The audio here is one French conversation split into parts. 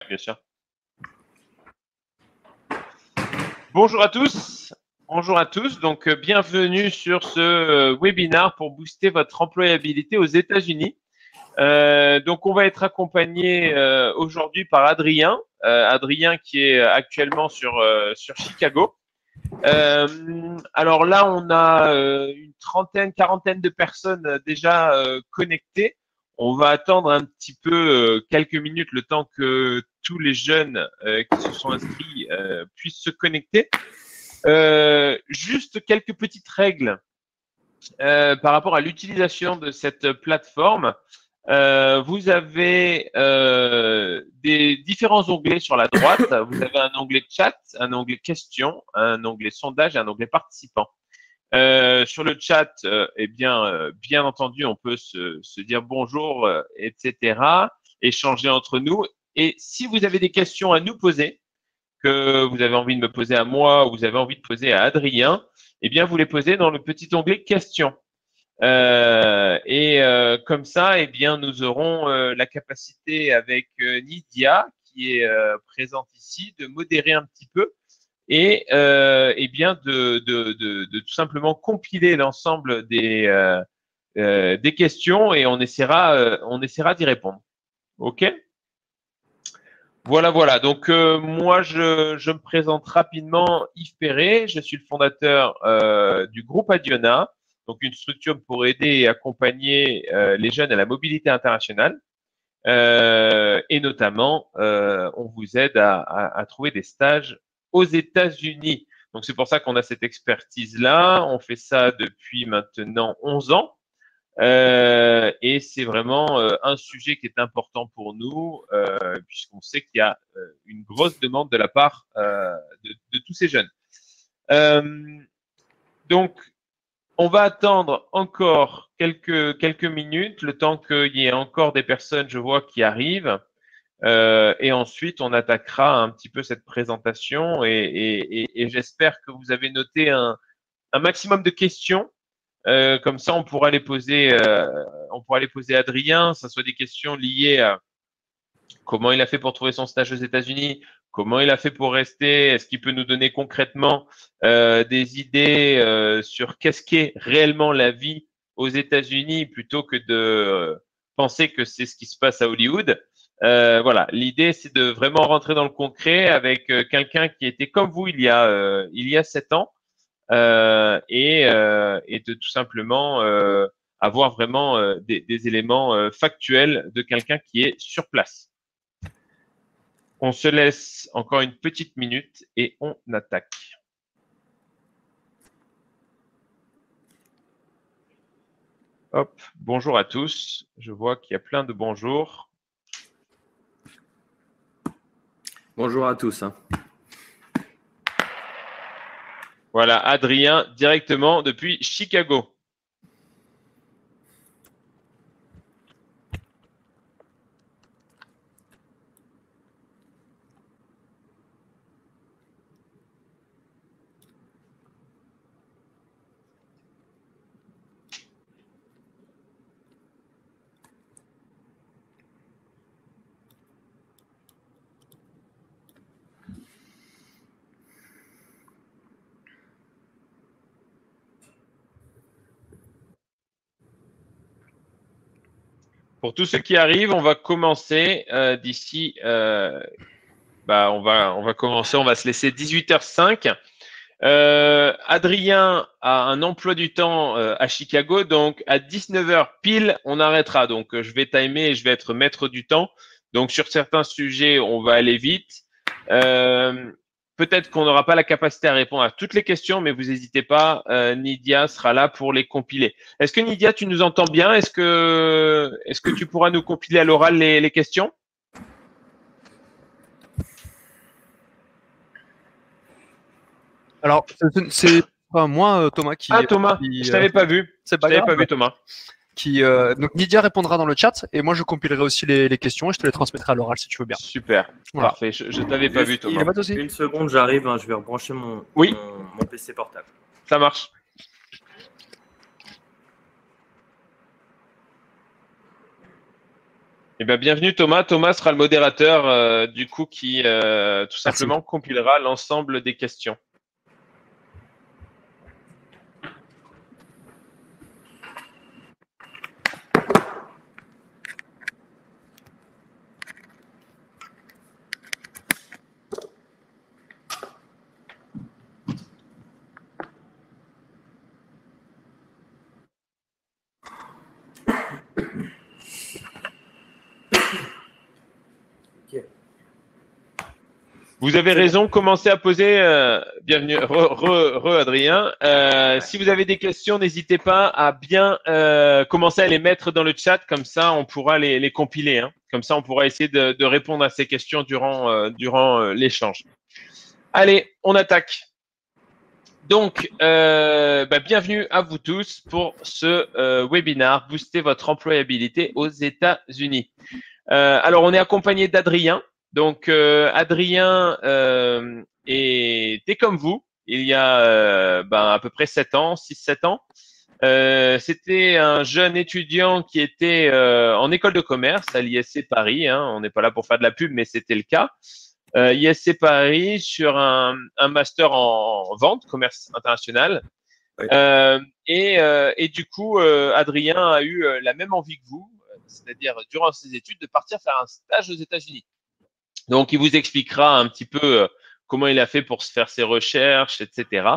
bien sûr. Bonjour à tous. Bonjour à tous. Donc, bienvenue sur ce webinaire pour booster votre employabilité aux États-Unis. Donc, on va être accompagné aujourd'hui par Adrien. Adrien qui est actuellement sur Chicago. Alors là, on a une trentaine, quarantaine de personnes déjà connectées. On va attendre un petit peu quelques minutes le temps que tous les jeunes qui se sont inscrits puissent se connecter. Juste quelques petites règles par rapport à l'utilisation de cette plateforme. Vous avez des différents onglets sur la droite. Vous avez un onglet chat, un onglet questions, un onglet sondage et un onglet participants. Sur le chat, bien entendu, on peut se dire bonjour, etc., échanger entre nous. Et si vous avez des questions à nous poser, que vous avez envie de me poser à moi ou vous avez envie de poser à Adrien, eh bien, vous les posez dans le petit onglet questions. Comme ça, eh bien, nous aurons la capacité avec Nidia, qui est présente ici, de modérer un petit peu et bien de tout simplement compiler l'ensemble des questions et on essaiera d'y répondre. OK? Voilà. Donc, moi, je me présente rapidement, Yves Perret. Je suis le fondateur du groupe Adiona, donc une structure pour aider et accompagner les jeunes à la mobilité internationale. Et notamment, on vous aide à trouver des stages aux États-Unis. Donc, c'est pour ça qu'on a cette expertise-là. On fait ça depuis maintenant 11 ans. Et c'est vraiment un sujet qui est important pour nous, puisqu'on sait qu'il y a une grosse demande de la part de tous ces jeunes. Donc, on va attendre encore quelques minutes, le temps qu'il y ait encore des personnes, je vois, qui arrivent. Et ensuite, on attaquera un petit peu cette présentation et j'espère que vous avez noté un maximum de questions. Comme ça, on pourra les poser à Adrien. Ça soit des questions liées à comment il a fait pour trouver son stage aux États-Unis, comment il a fait pour rester, est-ce qu'il peut nous donner concrètement des idées sur qu'est-ce qu'est réellement la vie aux États-Unis plutôt que de penser que c'est ce qui se passe à Hollywood. Voilà, l'idée c'est de vraiment rentrer dans le concret avec quelqu'un qui était comme vous il y a 7 ans. Et de tout simplement avoir vraiment des éléments factuels de quelqu'un qui est sur place. On se laisse encore une petite minute et on attaque. Hop, bonjour à tous. Je vois qu'il y a plein de bonjours. Bonjour à tous. Voilà, Adrien, directement depuis Chicago. Pour tous ceux qui arrivent, on va commencer d'ici. On va commencer. On va se laisser 18h05. Adrien a un emploi du temps à Chicago, donc à 19h pile, on arrêtera. Donc, je vais timer et je vais être maître du temps. Donc, sur certains sujets, on va aller vite. Peut-être qu'on n'aura pas la capacité à répondre à toutes les questions, mais vous n'hésitez pas. Nidia sera là pour les compiler. Est-ce que Nidia, tu nous entends bien? Est-ce que tu pourras nous compiler à l'oral les questions? Alors, c'est pas moi, Thomas, qui… Ah, Thomas, je t'avais pas vu. C'est pas Je t'avais grave. pas vu, Thomas. Donc, Nidia répondra dans le chat et moi, je compilerai aussi les questions et je te les transmettrai à l'oral si tu veux bien. Super, Voilà. parfait. Je t'avais pas vu, Thomas. Il est pas de souci. Une seconde, j'arrive. Je vais rebrancher mon PC portable. Ça marche. Eh bien, bienvenue Thomas. Thomas sera le modérateur du coup qui tout simplement compilera l'ensemble des questions. Vous avez raison, commencez à poser. Bienvenue, Adrien. Si vous avez des questions, n'hésitez pas à bien commencer à les mettre dans le chat, comme ça on pourra les compiler. Hein. Comme ça, on pourra essayer de répondre à ces questions durant l'échange. Allez, on attaque. Donc, bienvenue à vous tous pour ce webinaire Booster votre employabilité aux États-Unis. Alors, on est accompagné d'Adrien. Donc, Adrien était comme vous il y a à peu près 7 ans, 6-7 ans. C'était un jeune étudiant qui était en école de commerce à l'ISC Paris. Hein. On n'est pas là pour faire de la pub, mais c'était le cas. ISC Paris sur un master en vente, commerce international. Oui. Et du coup, Adrien a eu la même envie que vous, c'est-à-dire durant ses études, de partir faire un stage aux États-Unis. Donc, il vous expliquera un petit peu comment il a fait pour se faire ses recherches, etc.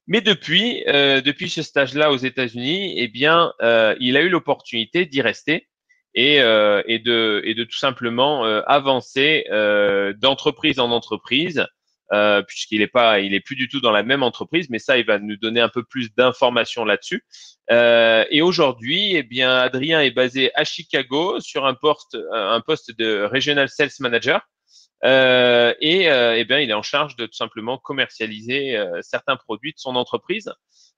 Mais depuis ce stage-là aux États-Unis, eh bien, il a eu l'opportunité d'y rester et de tout simplement avancer d'entreprise en entreprise, puisqu'il il est plus du tout dans la même entreprise, mais ça, il va nous donner un peu plus d'informations là-dessus. Et aujourd'hui, eh bien, Adrien est basé à Chicago sur un poste de Regional Sales Manager. Eh bien, il est en charge de tout simplement commercialiser certains produits de son entreprise.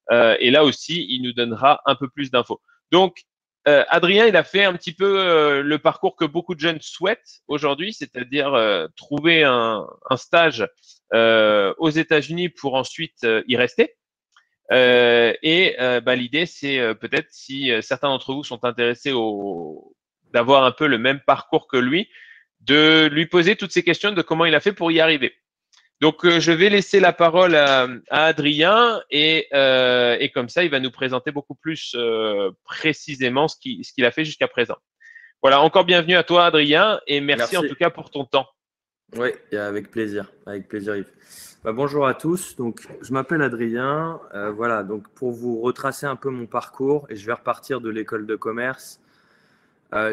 Et là aussi, il nous donnera un peu plus d'infos. Donc, Adrien, il a fait un petit peu le parcours que beaucoup de jeunes souhaitent aujourd'hui, c'est-à-dire trouver un stage aux États-Unis pour ensuite y rester. L'idée, c'est peut-être si certains d'entre vous sont intéressés d'avoir un peu le même parcours que lui, de lui poser toutes ces questions de comment il a fait pour y arriver. Donc, je vais laisser la parole à Adrien et comme ça, il va nous présenter beaucoup plus précisément ce qu'il a fait jusqu'à présent. Voilà, encore bienvenue à toi, Adrien, et merci en tout cas pour ton temps. Oui, avec plaisir, Yves. Bonjour à tous. Donc, je m'appelle Adrien. Voilà, donc pour vous retracer un peu mon parcours, et je vais repartir de l'école de commerce.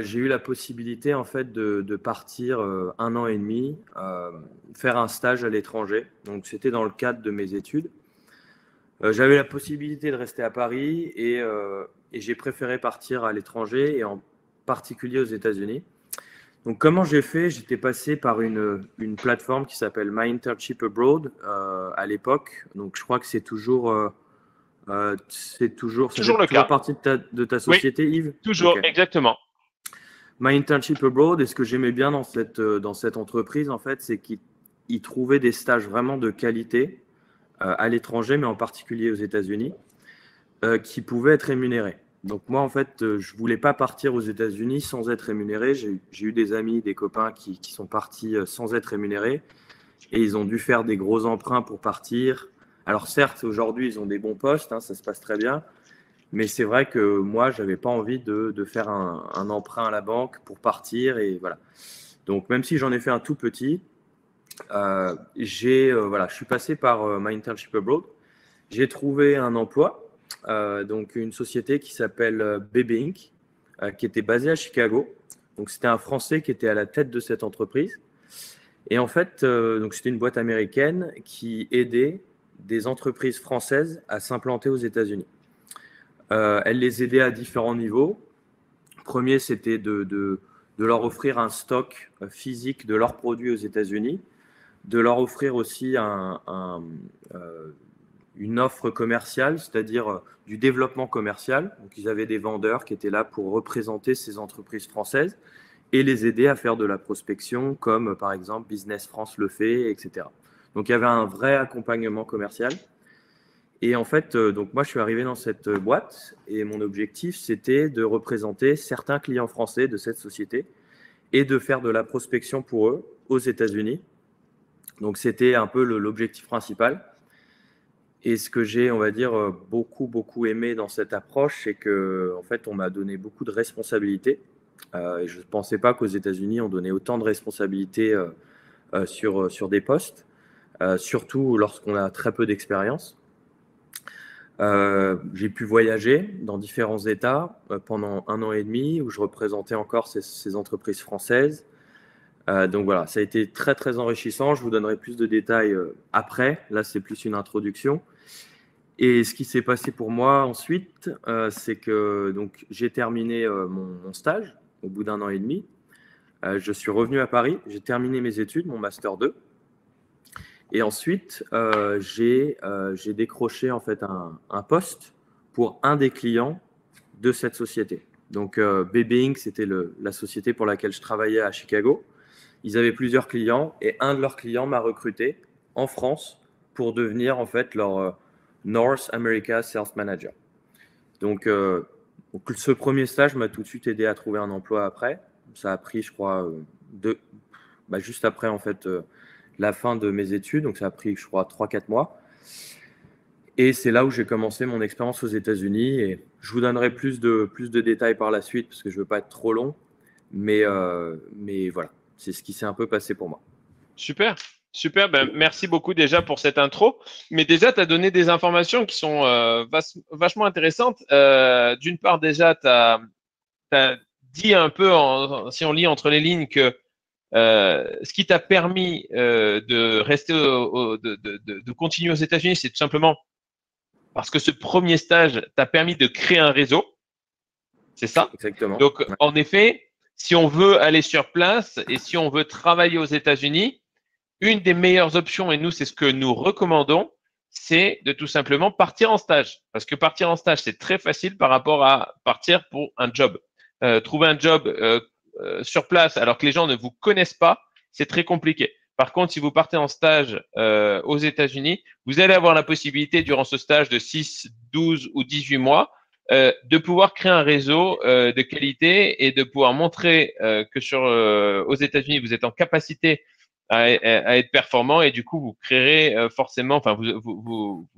J'ai eu la possibilité en fait de partir 1 an et demi faire un stage à l'étranger. Donc c'était dans le cadre de mes études. J'avais la possibilité de rester à Paris et j'ai préféré partir à l'étranger et en particulier aux États-Unis. Donc comment j'ai fait? J'étais passé par une plateforme qui s'appelle My Internship Abroad à l'époque. Donc je crois que c'est toujours le cas. Partie de ta société, oui, Yves? Toujours, okay. Exactement. My Internship Abroad, et ce que j'aimais bien dans cette entreprise, en fait, c'est qu'ils trouvaient des stages vraiment de qualité à l'étranger, mais en particulier aux États-Unis, qui pouvaient être rémunérés. Donc moi, en fait, je ne voulais pas partir aux États-Unis sans être rémunéré. J'ai eu des amis, des copains qui sont partis sans être rémunérés, et ils ont dû faire des gros emprunts pour partir. Alors certes, aujourd'hui, ils ont des bons postes, hein, ça se passe très bien. Mais c'est vrai que moi, je n'avais pas envie de faire un emprunt à la banque pour partir. Et voilà. Donc, même si j'en ai fait un tout petit, je suis passé par My Internship Abroad. J'ai trouvé un emploi, donc une société qui s'appelle BB Inc., qui était basée à Chicago. Donc, c'était un Français qui était à la tête de cette entreprise. Et en fait, donc c'était une boîte américaine qui aidait des entreprises françaises à s'implanter aux États-Unis. Elle les aidait à différents niveaux. Premier, c'était de leur offrir un stock physique de leurs produits aux États-Unis, de leur offrir aussi une offre commerciale, c'est-à-dire du développement commercial. Donc, ils avaient des vendeurs qui étaient là pour représenter ces entreprises françaises et les aider à faire de la prospection, comme par exemple Business France le fait, etc. Donc, il y avait un vrai accompagnement commercial. Et en fait, donc moi, je suis arrivé dans cette boîte et mon objectif, c'était de représenter certains clients français de cette société et de faire de la prospection pour eux aux États-Unis. Donc, c'était un peu l'objectif principal. Et ce que j'ai, on va dire, beaucoup aimé dans cette approche, c'est qu'en fait, on m'a donné beaucoup de responsabilités. Et je ne pensais pas qu'aux États-Unis, on donnait autant de responsabilités sur des postes, surtout lorsqu'on a très peu d'expérience. J'ai pu voyager dans différents États pendant 1 an et demi où je représentais encore ces entreprises françaises. Donc voilà, ça a été très enrichissant. Je vous donnerai plus de détails après. Là, c'est plus une introduction. Et ce qui s'est passé pour moi ensuite, c'est que donc, j'ai terminé mon stage au bout d'1 an et demi. Je suis revenu à Paris, j'ai terminé mes études, mon Master 2. Et ensuite, j'ai décroché en fait un poste pour un des clients de cette société. Donc, BB Inc., c'était la société pour laquelle je travaillais à Chicago. Ils avaient plusieurs clients et un de leurs clients m'a recruté en France pour devenir en fait leur North America Sales Manager. Donc, ce premier stage m'a tout de suite aidé à trouver un emploi après. Ça a pris, je crois, juste après en fait la fin de mes études. Donc, ça a pris, je crois, 3-4 mois. Et c'est là où j'ai commencé mon expérience aux États-Unis. Et je vous donnerai plus de détails par la suite parce que je ne veux pas être trop long. Mais voilà, c'est ce qui s'est un peu passé pour moi. Super. Ben, merci beaucoup déjà pour cette intro. Mais déjà, tu as donné des informations qui sont vachement intéressantes. D'une part, déjà, tu as dit un peu, si on lit entre les lignes, que ce qui t'a permis de rester, de continuer aux États-Unis, c'est tout simplement parce que ce premier stage t'a permis de créer un réseau. C'est ça? Exactement. Donc, en effet, si on veut aller sur place et si on veut travailler aux États-Unis, une des meilleures options, et nous, c'est ce que nous recommandons, c'est de tout simplement partir en stage. Parce que partir en stage, c'est très facile par rapport à partir pour un job. Trouver un job sur place alors que les gens ne vous connaissent pas, c'est très compliqué. Par contre, si vous partez en stage aux États-Unis, vous allez avoir la possibilité durant ce stage de 6, 12 ou 18 mois de pouvoir créer un réseau de qualité et de pouvoir montrer que aux États-Unis, vous êtes en capacité à être performant et du coup, vous créerez forcément, enfin, vous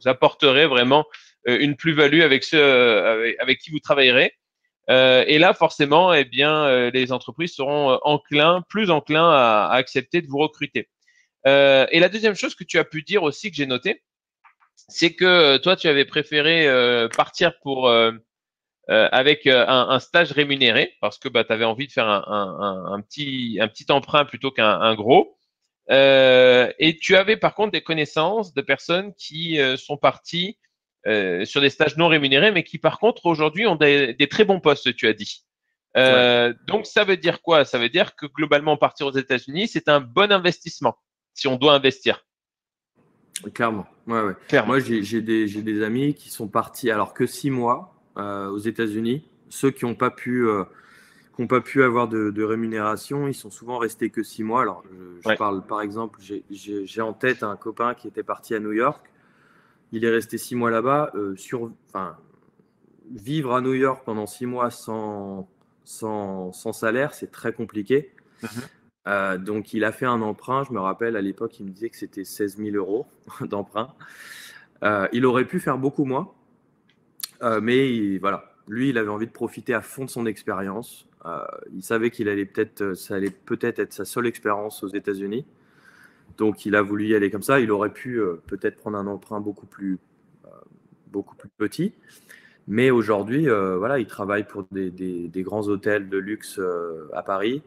apporterez vraiment une plus-value avec ceux avec qui vous travaillerez. Et là, forcément, eh bien, les entreprises seront plus enclins à accepter de vous recruter. Et la deuxième chose que tu as pu dire aussi, que j'ai noté, c'est que toi, tu avais préféré partir avec un stage rémunéré parce que tu avais envie de faire un petit emprunt plutôt qu'un gros. Et tu avais par contre des connaissances de personnes qui sont parties sur des stages non rémunérés, mais qui par contre aujourd'hui ont des très bons postes, tu as dit. Donc ça veut dire quoi? Ça veut dire que globalement partir aux États-Unis, c'est un bon investissement si on doit investir. Clairement. Ouais. Clairement. Moi, j'ai des amis qui sont partis alors que 6 mois aux États-Unis. Ceux qui n'ont pas pu avoir de rémunération, ils sont souvent restés que 6 mois. Alors, je parle par exemple, j'ai en tête un copain qui était parti à New York. Il est resté 6 mois là-bas. Vivre à New York pendant 6 mois sans salaire, c'est très compliqué. Donc, il a fait un emprunt. Je me rappelle, à l'époque, il me disait que c'était 16 000 euros d'emprunt. Il aurait pu faire beaucoup moins. Mais voilà, lui, il avait envie de profiter à fond de son expérience. Il savait ça allait peut-être être sa seule expérience aux États-Unis. Donc, il a voulu y aller comme ça. Il aurait pu peut-être prendre un emprunt beaucoup plus petit. Mais aujourd'hui, voilà, il travaille pour des grands hôtels de luxe à Paris.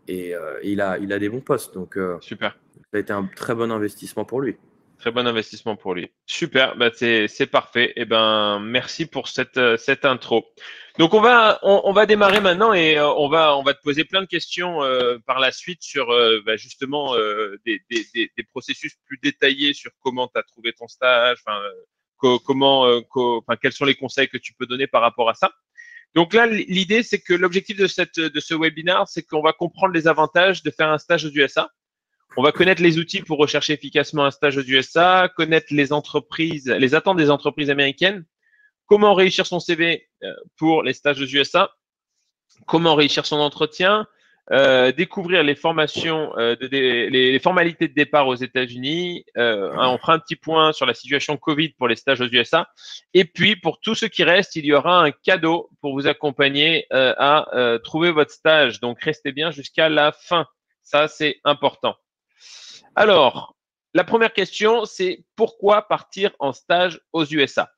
Et il a des bons postes. Donc, super. Ça a été un très bon investissement pour lui. Très bon investissement pour lui. Super, bah c'est parfait. Eh ben, merci pour cette intro. Donc on va démarrer maintenant et on va te poser plein de questions par la suite sur justement des processus plus détaillés sur comment tu as trouvé ton stage, quels sont les conseils que tu peux donner par rapport à ça. Donc là, l'idée c'est que l'objectif de ce webinaire, c'est qu'on va comprendre les avantages de faire un stage aux USA. On va connaître les outils pour rechercher efficacement un stage aux USA, connaître les attentes des entreprises américaines, comment réussir son CV pour les stages aux USA, comment réussir son entretien, découvrir les formations, les formalités de départ aux États-Unis. On fera un petit point sur la situation Covid pour les stages aux USA. Et puis, pour tous ceux qui restent, il y aura un cadeau pour vous accompagner à trouver votre stage. Donc, restez bien jusqu'à la fin. Ça, c'est important. Alors, la première question, c'est pourquoi partir en stage aux USA?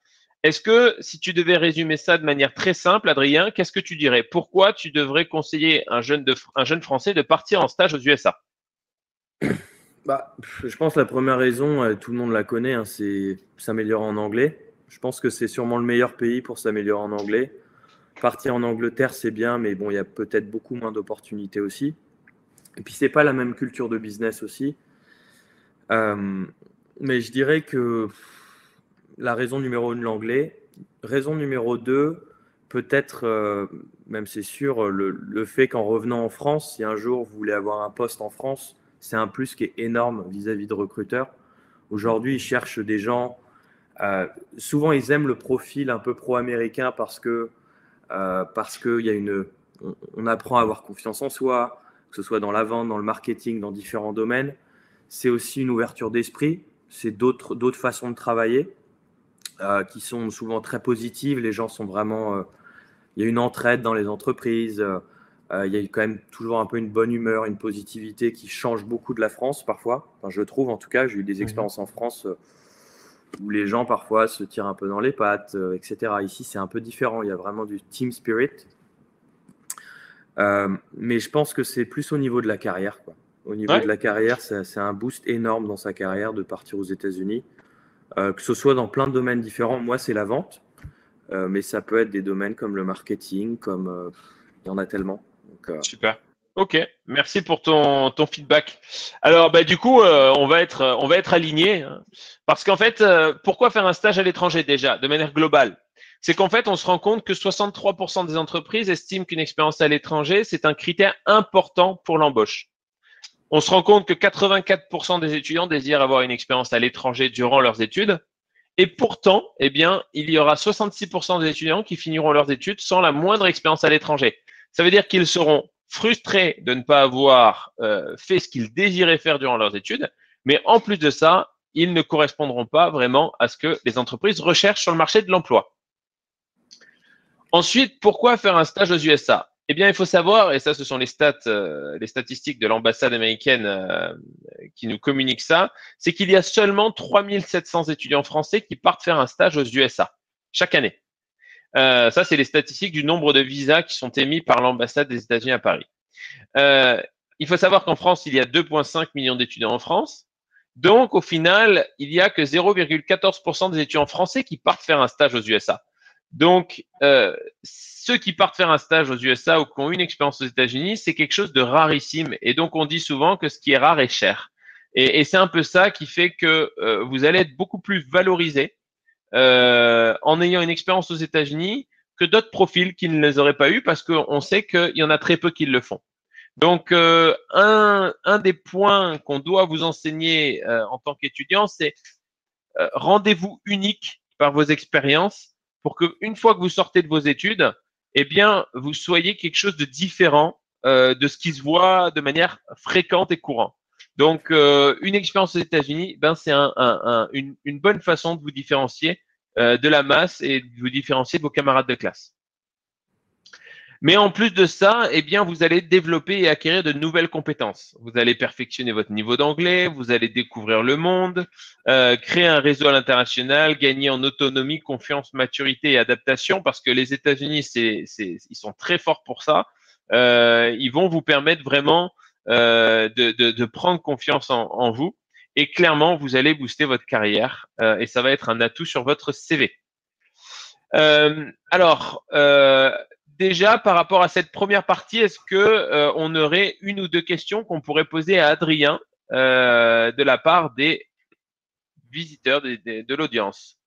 Est-ce que si tu devais résumer ça de manière très simple, Adrien, qu'est-ce que tu dirais? Pourquoi tu devrais conseiller un jeune Français de partir en stage aux USA? Je pense que la première raison, tout le monde la connaît, hein, c'est s'améliorer en anglais. Je pense que c'est sûrement le meilleur pays pour s'améliorer en anglais. Partir en Angleterre, c'est bien, mais bon, il y a peut-être beaucoup moins d'opportunités aussi. Et puis, c'est pas la même culture de business aussi. Mais je dirais que la raison numéro 1, l'anglais. Raison numéro 2, peut-être, même c'est sûr, le fait qu'en revenant en France, si un jour vous voulez avoir un poste en France, c'est un plus qui est énorme vis-à-vis de recruteurs. Aujourd'hui, ils cherchent des gens. Souvent, ils aiment le profil un peu pro-américain parce que il y a on apprend à avoir confiance en soi, que ce soit dans la vente, dans le marketing, dans différents domaines. C'est aussi une ouverture d'esprit. C'est d'autres façons de travailler qui sont souvent très positives. Les gens sont vraiment… il y a une entraide dans les entreprises. Il y a quand même toujours un peu une bonne humeur, une positivité qui change beaucoup de la France parfois. Enfin, je trouve en tout cas, j'ai eu des expériences en France où les gens parfois se tirent un peu dans les pattes, etc. Ici, c'est un peu différent. Il y a vraiment du team spirit. Mais je pense que c'est plus au niveau de la carrière, quoi. Au niveau de la carrière, c'est un boost énorme dans sa carrière de partir aux États-Unis, que ce soit dans plein de domaines différents. Moi, c'est la vente, mais ça peut être des domaines comme le marketing, comme il y en a tellement. Donc, Super. Ok, merci pour ton feedback. Alors, du coup, on va être alignés, hein, parce qu'en fait, pourquoi faire un stage à l'étranger déjà, de manière globale? C'est qu'en fait, on se rend compte que 63% des entreprises estiment qu'une expérience à l'étranger, c'est un critère important pour l'embauche. On se rend compte que 84% des étudiants désirent avoir une expérience à l'étranger durant leurs études. Et pourtant, eh bien, il y aura 66% des étudiants qui finiront leurs études sans la moindre expérience à l'étranger. Ça veut dire qu'ils seront frustrés de ne pas avoir fait ce qu'ils désiraient faire durant leurs études, mais en plus de ça, ils ne correspondront pas vraiment à ce que les entreprises recherchent sur le marché de l'emploi. Ensuite, pourquoi faire un stage aux USA? Eh bien, il faut savoir, et ça, ce sont les statistiques de l'ambassade américaine qui nous communiquent ça, c'est qu'il y a seulement 3700 étudiants français qui partent faire un stage aux USA chaque année. Ça, c'est les statistiques du nombre de visas qui sont émis par l'ambassade des États-Unis à Paris. Il faut savoir qu'en France, il y a 2,5 millions d'étudiants en France. Donc, au final, il n'y a que 0,14% des étudiants français qui partent faire un stage aux USA. Donc, ceux qui partent faire un stage aux USA ou qui ont une expérience aux États-Unis, c'est quelque chose de rarissime. Et donc, on dit souvent que ce qui est rare est cher. Et c'est un peu ça qui fait que vous allez être beaucoup plus valorisé en ayant une expérience aux États-Unis que d'autres profils qui ne les auraient pas eu parce qu'on sait qu'il y en a très peu qui le font. Donc, un des points qu'on doit vous enseigner en tant qu'étudiant, c'est rendez-vous unique par vos expériences pour qu'une fois que vous sortez de vos études, eh bien, vous soyez quelque chose de différent de ce qui se voit de manière fréquente et courante. Donc, une expérience aux États-Unis, c'est une bonne façon de vous différencier de la masse et de vous différencier de vos camarades de classe. Mais en plus de ça, eh bien, vous allez développer et acquérir de nouvelles compétences. Vous allez perfectionner votre niveau d'anglais, vous allez découvrir le monde, créer un réseau à l'international, gagner en autonomie, confiance, maturité et adaptation, parce que les États-Unis, ils sont très forts pour ça. Ils vont vous permettre vraiment de prendre confiance en vous. Et clairement, vous allez booster votre carrière et ça va être un atout sur votre CV. Déjà, par rapport à cette première partie, est-ce que on aurait une ou deux questions qu'on pourrait poser à Adrien de la part des visiteurs de l'audience?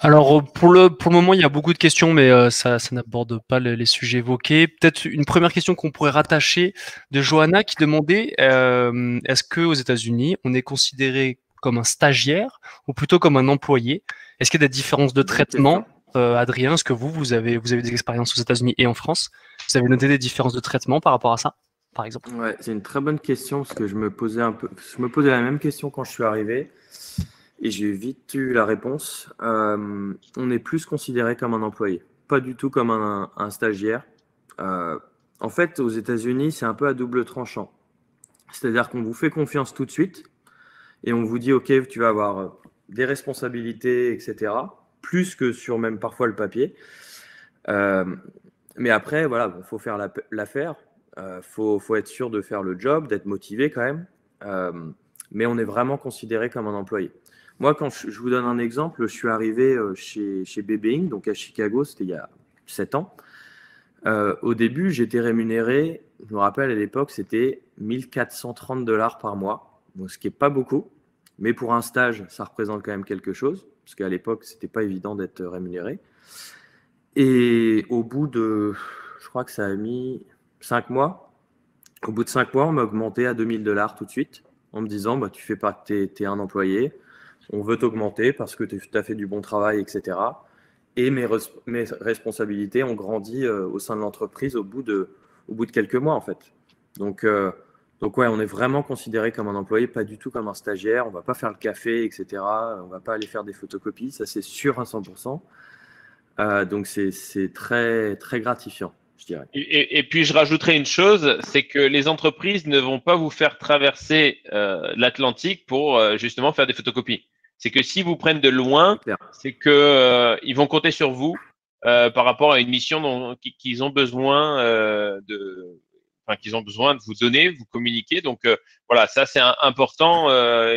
Alors, pour le moment, il y a beaucoup de questions, mais ça n'aborde pas les sujets évoqués. Peut-être une première question qu'on pourrait rattacher de Johanna qui demandait est-ce qu'aux États-Unis, on est considéré comme un stagiaire ou plutôt comme un employé? Est-ce qu'il y a des différences de traitement? Adrien, est-ce que vous avez des expériences aux États-Unis et en France? Vous avez noté des différences de traitement par rapport à ça, par exemple? Ouais, c'est une très bonne question parce que je me posais la même question quand je suis arrivé et j'ai vite eu la réponse. On est plus considéré comme un employé, pas du tout comme un stagiaire. En fait, aux États-Unis, c'est un peu à double tranchant. C'est-à-dire qu'on vous fait confiance tout de suite et on vous dit, OK, tu vas avoir des responsabilités, etc., plus que sur même parfois le papier. Mais après, voilà, bon, faut faire l'affaire. Faut être sûr de faire le job, d'être motivé quand même. Mais on est vraiment considéré comme un employé. Moi, quand je vous donne un exemple, je suis arrivé chez BB Inc., donc à Chicago, c'était il y a 7 ans. Au début, j'étais rémunéré, je me rappelle à l'époque, c'était 1430 $ par mois, donc ce qui n'est pas beaucoup, mais pour un stage, ça représente quand même quelque chose, parce qu'à l'époque, ce n'était pas évident d'être rémunéré. Et au bout de, je crois que ça a mis 5 mois, au bout de 5 mois, on m'a augmenté à 2000 $ tout de suite, en me disant, bah, tu fais pas, t'es un employé, on veut t'augmenter parce que tu as fait du bon travail, etc. Et mes responsabilités ont grandi au sein de l'entreprise au bout de quelques mois, en fait. Donc ouais, on est vraiment considéré comme un employé, pas du tout comme un stagiaire. On ne va pas faire le café, etc. On ne va pas aller faire des photocopies, ça c'est sûr à 100%. Donc c'est très, très gratifiant, je dirais. Et puis je rajouterai une chose, c'est que les entreprises ne vont pas vous faire traverser l'Atlantique pour justement faire des photocopies. C'est que si vous prennent de loin, c'est que ils vont compter sur vous par rapport à une mission qu'ils ont besoin qu'ils ont besoin de vous donner, vous communiquer. Donc voilà, ça c'est important.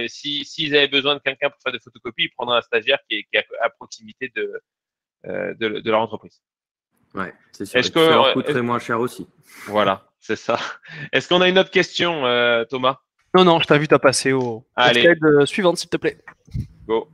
S'ils avaient besoin de quelqu'un pour faire des photocopies, ils prendraient un stagiaire qui est à proximité de leur entreprise. Ouais, c'est sûr. Est-ce Et ça leur que coûterait moins cher aussi. voilà, c'est ça. Est-ce qu'on a une autre question, Thomas? Non, non, je t'invite à passer au Allez. slide suivante, s'il te plaît. Go.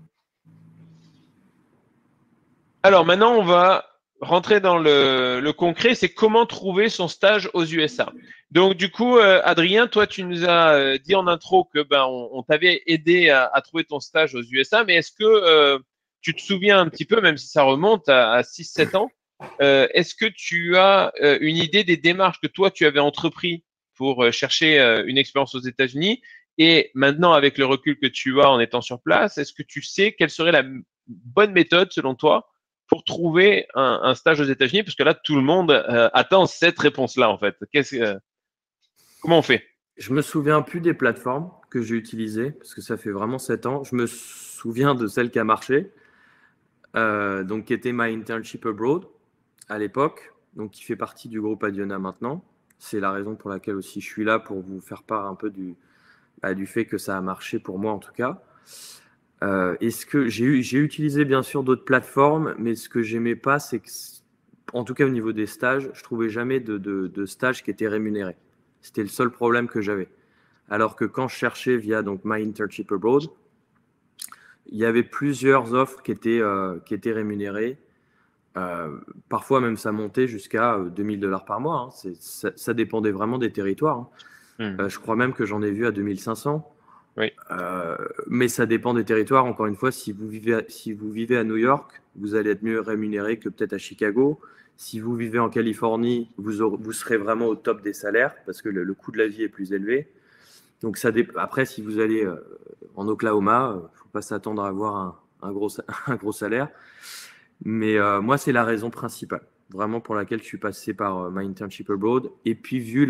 Alors maintenant, on va rentrer dans le concret, c'est comment trouver son stage aux USA. Donc du coup, Adrien, toi, tu nous as dit en intro que on t'avait aidé à trouver ton stage aux USA, mais est-ce que tu te souviens un petit peu, même si ça remonte à 6-7 ans, est-ce que tu as une idée des démarches que toi, tu avais entrepris pour chercher une expérience aux États-Unis? Et maintenant, avec le recul que tu as en étant sur place, est-ce que tu sais quelle serait la bonne méthode, selon toi, pour trouver un stage aux États-Unis? Parce que là, tout le monde attend cette réponse-là, en fait. Comment on fait? Je me souviens plus des plateformes que j'ai utilisées, parce que ça fait vraiment 7 ans. Je me souviens de celle qui a marché, donc qui était My Internship Abroad à l'époque, donc qui fait partie du groupe Adiona maintenant. C'est la raison pour laquelle aussi je suis là, pour vous faire part un peu du fait que ça a marché pour moi en tout cas. Est-ce que j'ai utilisé bien sûr d'autres plateformes, mais ce que j'aimais pas, c'est que, en tout cas au niveau des stages, je trouvais jamais de stages qui étaient rémunérés. C'était le seul problème que j'avais. Alors que quand je cherchais via donc My Internship Abroad, il y avait plusieurs offres qui étaient rémunérées. Parfois même ça montait jusqu'à 2000 $ par mois. Hein. Ça dépendait vraiment des territoires. Hein. Je crois même que j'en ai vu à 2500. Oui. Mais ça dépend des territoires. Encore une fois, si vous vivez à New York, vous allez être mieux rémunéré que peut-être à Chicago. Si vous vivez en Californie, vous serez vraiment au top des salaires parce que le coût de la vie est plus élevé. Donc après, si vous allez en Oklahoma, il ne faut pas s'attendre à avoir un gros salaire. Mais moi, c'est la raison principale, vraiment pour laquelle je suis passé par My Internship Abroad. Et puis,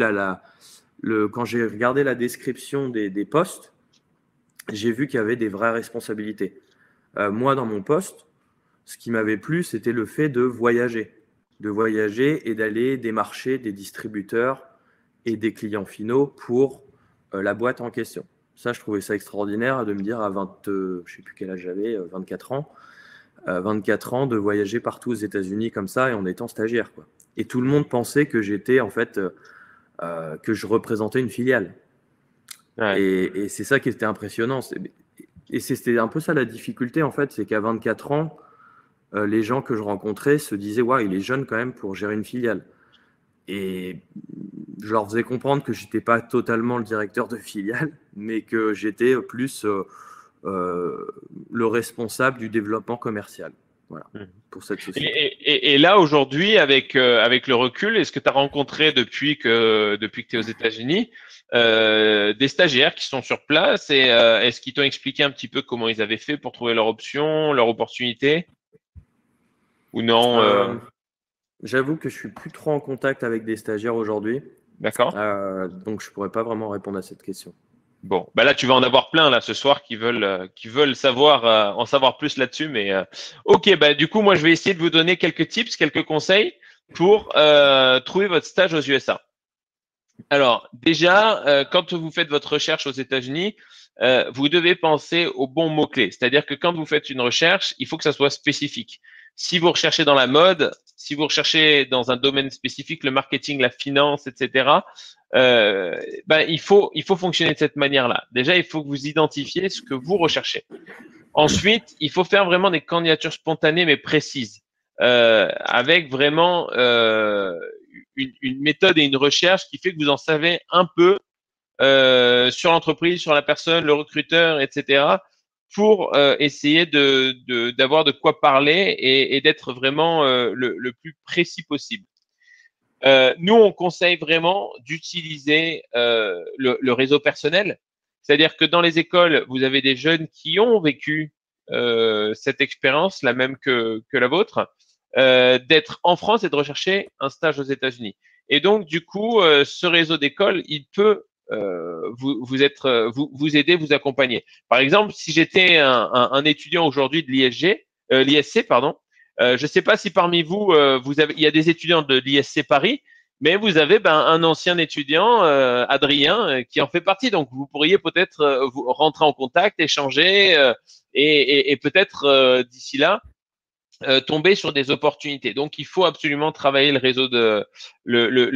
quand j'ai regardé la description des postes, j'ai vu qu'il y avait des vraies responsabilités. Moi, dans mon poste, ce qui m'avait plu, c'était le fait de voyager et d'aller démarcher des distributeurs et des clients finaux pour la boîte en question. Ça, je trouvais ça extraordinaire de me dire à je ne sais plus quel âge j'avais, 24 ans, 24 ans, de voyager partout aux États-Unis comme ça et en étant stagiaire, quoi. Et tout le monde pensait que j'étais en fait que je représentais une filiale. Ouais. Et c'est ça qui était impressionnant. Et c'était un peu ça la difficulté, en fait, c'est qu'à 24 ans, les gens que je rencontrais se disaient « Ouais, il est jeune quand même pour gérer une filiale ». Et je leur faisais comprendre que je n'étais pas totalement le directeur de filiale, mais que j'étais plus le responsable du développement commercial. Voilà, Mhm. pour cette société. Et là, aujourd'hui, avec le recul, est-ce que tu as rencontré depuis que tu es aux États-Unis des stagiaires qui sont sur place et est-ce qu'ils t'ont expliqué un petit peu comment ils avaient fait pour trouver leur option, leur opportunité ou non J'avoue que je suis plus trop en contact avec des stagiaires aujourd'hui, D'accord? donc je pourrais pas vraiment répondre à cette question. Bon, bah là tu vas en avoir plein là ce soir qui veulent savoir en savoir plus là-dessus, mais ok, bah du coup moi je vais essayer de vous donner quelques tips, quelques conseils pour trouver votre stage aux USA. Alors déjà, quand vous faites votre recherche aux États-Unis, vous devez penser aux bons mots-clés. C'est-à-dire que quand vous faites une recherche, il faut que ça soit spécifique. Si vous recherchez dans la mode, si vous recherchez dans un domaine spécifique, le marketing, la finance, etc., il faut fonctionner de cette manière-là. Déjà, il faut que vous identifiez ce que vous recherchez. Ensuite, il faut faire vraiment des candidatures spontanées mais précises, avec vraiment une méthode et une recherche qui fait que vous en savez un peu sur l'entreprise, sur la personne, le recruteur, etc., pour essayer d'avoir de quoi parler et d'être vraiment le plus précis possible. Nous, on conseille vraiment d'utiliser le réseau personnel. C'est-à-dire que dans les écoles, vous avez des jeunes qui ont vécu cette expérience, la même que la vôtre, d'être en France et de rechercher un stage aux États-Unis. Et donc, du coup, ce réseau d'écoles, il peut vous aider, vous accompagner. Par exemple, si j'étais un étudiant aujourd'hui de l'ISC, pardon, je ne sais pas si parmi vous, il y a des étudiants de l'ISC Paris, mais vous avez un ancien étudiant, Adrien, qui en fait partie. Donc, vous pourriez peut-être vous rentrer en contact, échanger et peut-être d'ici là tomber sur des opportunités. Donc, il faut absolument travailler le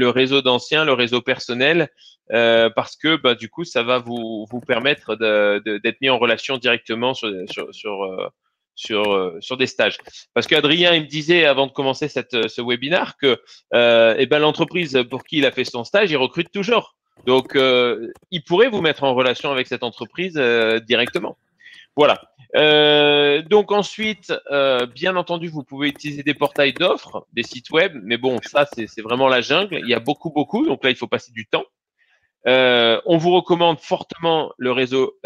réseau d'anciens, le réseau personnel, parce que du coup, ça va vous permettre d'être mis en relation directement sur des stages. Parce qu'Adrien, il me disait avant de commencer ce webinaire que l'entreprise pour qui il a fait son stage, il recrute toujours. Donc, il pourrait vous mettre en relation avec cette entreprise directement. Voilà. Donc ensuite, bien entendu, vous pouvez utiliser des portails d'offres, des sites web, mais bon, ça c'est vraiment la jungle. Il y a beaucoup, donc là il faut passer du temps. On vous recommande fortement le réseau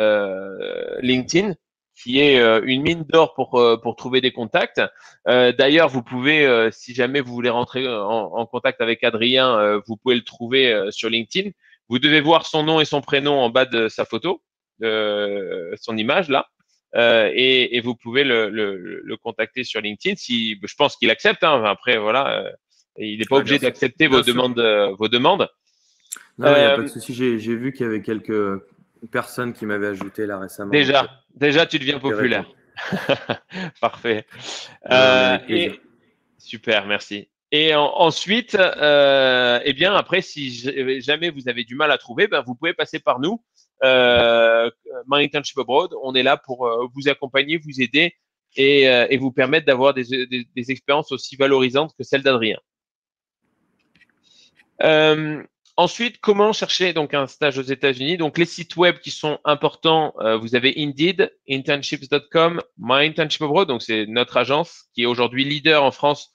LinkedIn, qui est une mine d'or pour trouver des contacts. D'ailleurs, vous pouvez, si jamais vous voulez rentrer en contact avec Adrien, vous pouvez le trouver sur LinkedIn. Vous devez voir son nom et son prénom en bas de sa photo, son image là. Et vous pouvez le contacter sur LinkedIn si je pense qu'il accepte. Hein. Après, voilà, il n'est pas obligé d'accepter vos demandes. Non, il n'y a pas de souci. J'ai vu qu'il y avait quelques personnes qui m'avaient ajouté là récemment. Déjà, tu deviens populaire. Parfait. Super, merci. Et ensuite, après, si jamais vous avez du mal à trouver, vous pouvez passer par nous. My Internship Abroad, on est là pour vous accompagner, vous aider et vous permettre d'avoir des expériences aussi valorisantes que celles d'Adrien. Ensuite, comment chercher donc un stage aux États-Unis? Donc les sites web qui sont importants, vous avez Indeed, internships.com, My Internship Abroad, donc c'est notre agence qui est aujourd'hui leader en France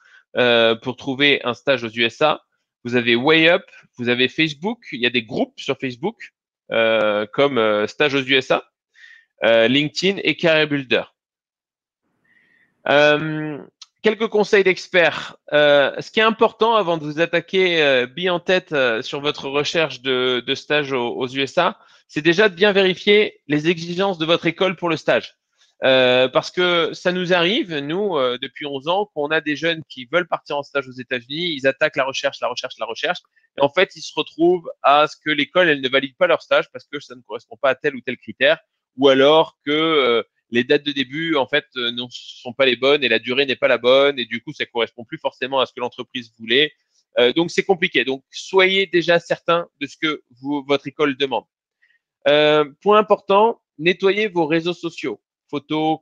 pour trouver un stage aux USA. Vous avez WayUp, vous avez Facebook, il y a des groupes sur Facebook comme Stage aux USA, LinkedIn et Career Builder. Quelques conseils d'experts. Ce qui est important avant de vous attaquer bien en tête sur votre recherche de stage aux USA, c'est déjà de bien vérifier les exigences de votre école pour le stage. Parce que ça nous arrive, nous, depuis 11 ans, qu'on a des jeunes qui veulent partir en stage aux États-Unis, ils attaquent la recherche, et en fait, ils se retrouvent à ce que l'école, elle ne valide pas leur stage parce que ça ne correspond pas à tel ou tel critère, ou alors que les dates de début, en fait, ne sont pas les bonnes et la durée n'est pas la bonne, et du coup, ça correspond plus forcément à ce que l'entreprise voulait. Donc, c'est compliqué. Donc, soyez déjà certain de ce que votre école demande. Point important, nettoyez vos réseaux sociaux. Photos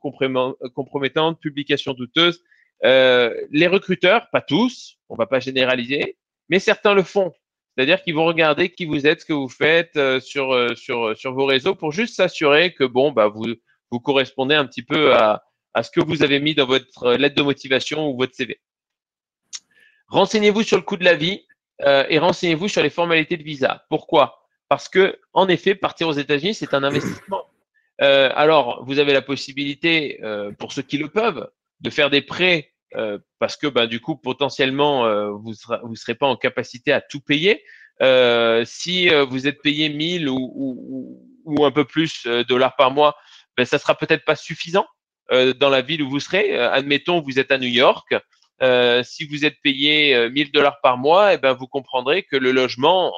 compromettantes, publications douteuses. Les recruteurs, pas tous, on va pas généraliser, mais certains le font. C'est-à-dire qu'ils vont regarder qui vous êtes, ce que vous faites sur vos réseaux pour juste s'assurer que vous correspondez un petit peu à ce que vous avez mis dans votre lettre de motivation ou votre CV. Renseignez-vous sur le coût de la vie et renseignez-vous sur les formalités de visa. Pourquoi? Parce que, en effet, partir aux États-Unis, c'est un investissement. Alors, vous avez la possibilité, pour ceux qui le peuvent, de faire des prêts parce que, du coup, potentiellement, vous serez pas en capacité à tout payer. Si vous êtes payé 1000 ou un peu plus dollars par mois, ça sera peut-être pas suffisant dans la ville où vous serez. Admettons, vous êtes à New York. Si vous êtes payé 1000 dollars par mois, vous comprendrez que le logement,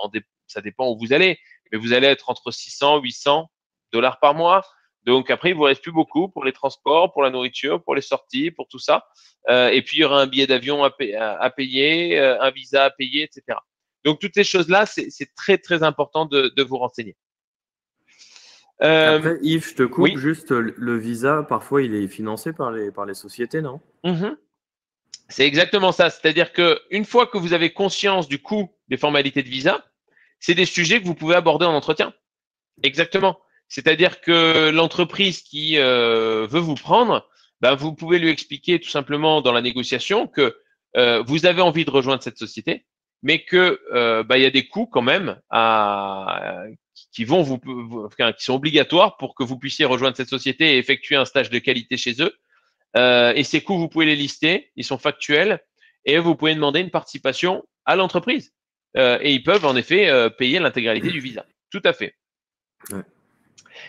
ça dépend où vous allez, mais vous allez être entre 600 800 dollars par mois. Donc après, il vous reste plus beaucoup pour les transports, pour la nourriture, pour les sorties, pour tout ça. Et puis il y aura un billet d'avion à payer, un visa à payer, etc. Donc toutes ces choses-là, c'est très très important de vous renseigner. Après, Yves, je te coupe, oui. juste le visa, parfois il est financé par les sociétés, non? C'est exactement ça. C'est-à-dire qu'une fois que vous avez conscience du coût des formalités de visa, c'est des sujets que vous pouvez aborder en entretien. Exactement. C'est-à-dire que l'entreprise qui veut vous prendre, vous pouvez lui expliquer tout simplement dans la négociation que vous avez envie de rejoindre cette société, mais que il y a des coûts quand même qui sont obligatoires pour que vous puissiez rejoindre cette société et effectuer un stage de qualité chez eux. Et ces coûts, vous pouvez les lister, ils sont factuels, et vous pouvez demander une participation à l'entreprise. Et ils peuvent en effet payer l'intégralité du visa. Tout à fait. Ouais.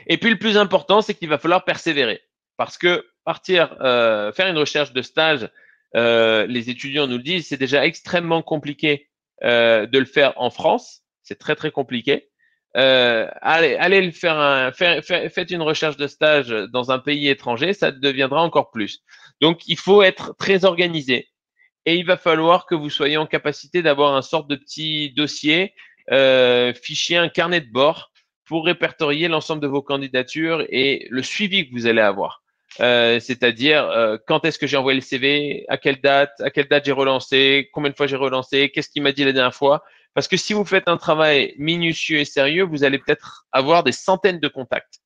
Et puis le plus important, c'est qu'il va falloir persévérer. Parce que faire une recherche de stage, les étudiants nous le disent, c'est déjà extrêmement compliqué de le faire en France. C'est très très compliqué. Allez le faites une recherche de stage dans un pays étranger, ça deviendra encore plus. Donc il faut être très organisé et il va falloir que vous soyez en capacité d'avoir un sorte de petit dossier, fichier, un carnet de bord pour répertorier l'ensemble de vos candidatures et le suivi que vous allez avoir. C'est-à-dire quand est-ce que j'ai envoyé le CV, à quelle date j'ai relancé, combien de fois j'ai relancé, qu'est-ce qu'il m'a dit la dernière fois. Parce que si vous faites un travail minutieux et sérieux, vous allez peut-être avoir des centaines de contacts.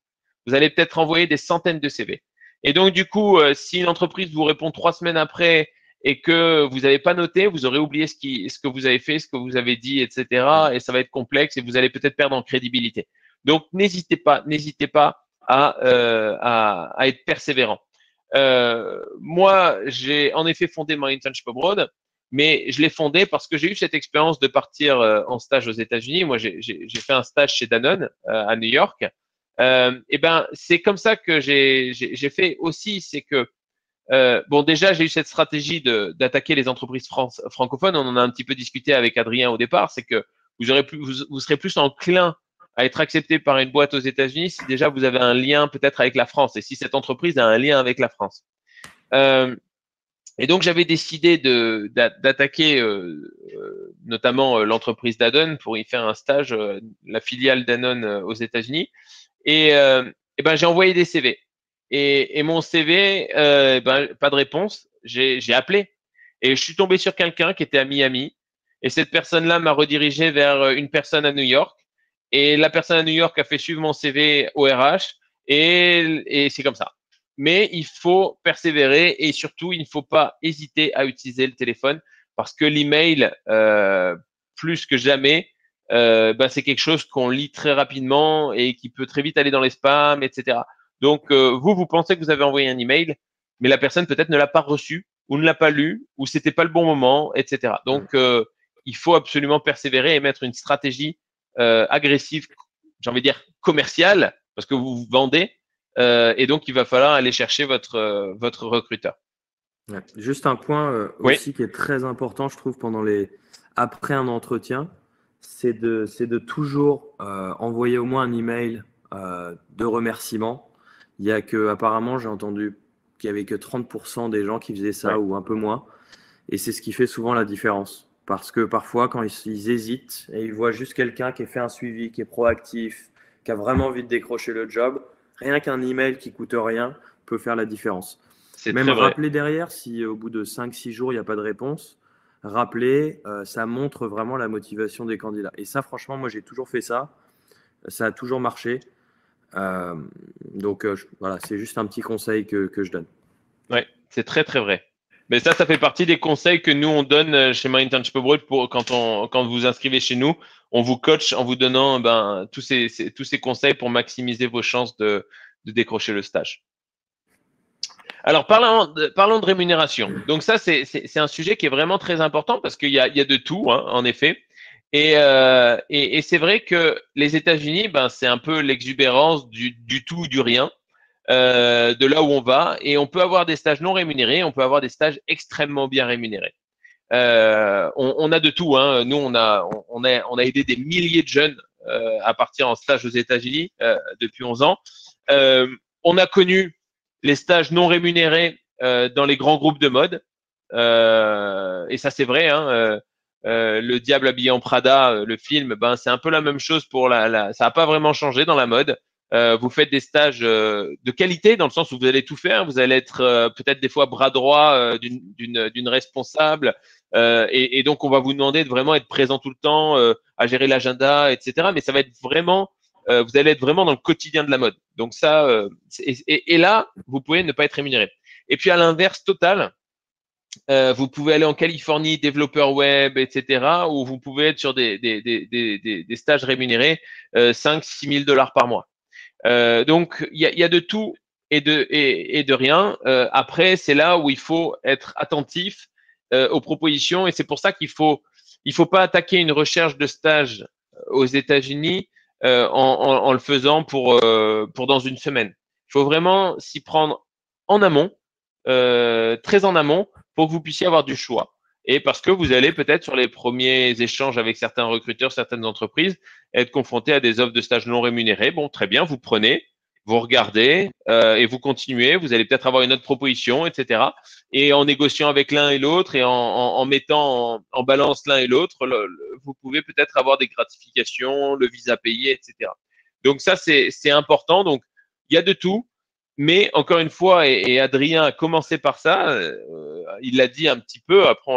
Vous allez peut-être envoyer des centaines de CV. Et donc, du coup, si une entreprise vous répond 3 semaines après et que vous n'avez pas noté, vous aurez oublié ce que vous avez fait, ce que vous avez dit, etc. Et ça va être complexe et vous allez peut-être perdre en crédibilité. Donc, n'hésitez pas à être persévérant. Moi, j'ai en effet fondé mon internship abroad, mais je l'ai fondé parce que j'ai eu cette expérience de partir en stage aux États-Unis. Moi, j'ai fait un stage chez Danone à New York. C'est comme ça que j'ai fait aussi, c'est que déjà j'ai eu cette stratégie d'attaquer les entreprises francophones. On en a un petit peu discuté avec Adrien au départ, c'est que vous serez plus enclin à être accepté par une boîte aux États-Unis si déjà vous avez un lien peut-être avec la France et si cette entreprise a un lien avec la France. Et donc j'avais décidé d'attaquer notamment l'entreprise Danone pour y faire un stage, la filiale Danone aux États-Unis. Et j'ai envoyé des CV. Et mon CV, pas de réponse. J'ai appelé et je suis tombé sur quelqu'un qui était à Miami. Et cette personne-là m'a redirigé vers une personne à New York. Et la personne à New York a fait suivre mon CV au RH. Et c'est comme ça. Mais il faut persévérer et surtout, il ne faut pas hésiter à utiliser le téléphone parce que l'email, plus que jamais, c'est quelque chose qu'on lit très rapidement et qui peut très vite aller dans les spams, etc. Donc, vous pensez que vous avez envoyé un email, mais la personne peut-être ne l'a pas reçu ou ne l'a pas lu ou c'était pas le bon moment, etc. Donc, il faut absolument persévérer et mettre une stratégie agressive, j'ai envie de dire commerciale, parce que vous vendez, et donc il va falloir aller chercher votre recruteur. Ouais. Juste un point aussi qui est très important, je trouve, après un entretien, c'est de toujours envoyer au moins un email de remerciement. Apparemment, j'ai entendu qu'il n'y avait que 30% des gens qui faisaient ça ou un peu moins. Et c'est ce qui fait souvent la différence. Parce que parfois, quand ils hésitent et ils voient juste quelqu'un qui a fait un suivi, qui est proactif, qui a vraiment envie de décrocher le job, rien qu'un email qui coûte rien peut faire la différence. Même rappeler derrière, si au bout de 5-6 jours, il n'y a pas de réponse, rappeler, ça montre vraiment la motivation des candidats. Et ça, franchement, moi, j'ai toujours fait ça. Ça a toujours marché. Donc, voilà, c'est juste un petit conseil que je donne. Ouais, c'est très très vrai. Mais ça fait partie des conseils que nous on donne chez My Internship Abroad pour quand vous inscrivez chez nous, on vous coach en vous donnant tous ces conseils pour maximiser vos chances de décrocher le stage. Alors parlons de rémunération. Donc ça c'est un sujet qui est vraiment très important parce qu'il y a de tout hein, en effet. Et c'est vrai que les États-Unis, c'est un peu l'exubérance du tout ou du rien. De là où on va et on peut avoir des stages non rémunérés, on peut avoir des stages extrêmement bien rémunérés. On a de tout. Hein. Nous, on a aidé des milliers de jeunes à partir en stage aux États-Unis depuis 11 ans. On a connu les stages non rémunérés dans les grands groupes de mode. Et ça, c'est vrai. Hein. Le Diable habillé en Prada, le film, c'est un peu la même chose pour ça n'a pas vraiment changé dans la mode. Vous faites des stages de qualité dans le sens où vous allez tout faire. Vous allez être peut-être des fois bras droit d'une responsable. Et donc, on va vous demander de vraiment être présent tout le temps, à gérer l'agenda, etc. Mais ça va être vraiment, vous allez être vraiment dans le quotidien de la mode. Donc ça, et là, vous pouvez ne pas être rémunéré. Et puis à l'inverse total, vous pouvez aller en Californie, développeur web, etc. Ou vous pouvez être sur des stages rémunérés 5-6 000 $ par mois. Donc il y a de tout et de rien. Après, c'est là où il faut être attentif aux propositions et c'est pour ça qu'il faut pas attaquer une recherche de stage aux États-Unis en le faisant pour dans une semaine. Il faut vraiment s'y prendre en amont, très en amont, pour que vous puissiez avoir du choix. Et parce que vous allez peut-être sur les premiers échanges avec certains recruteurs, certaines entreprises, être confronté à des offres de stage non rémunérées. Bon, très bien, vous prenez, vous regardez et vous continuez. Vous allez peut-être avoir une autre proposition, etc. Et en négociant avec l'un et l'autre et en mettant en balance l'un et l'autre, vous pouvez peut-être avoir des gratifications, le visa payé, etc. Donc ça, c'est important. Donc, il y a de tout. Mais encore une fois, et Adrien a commencé par ça, il l'a dit un petit peu, après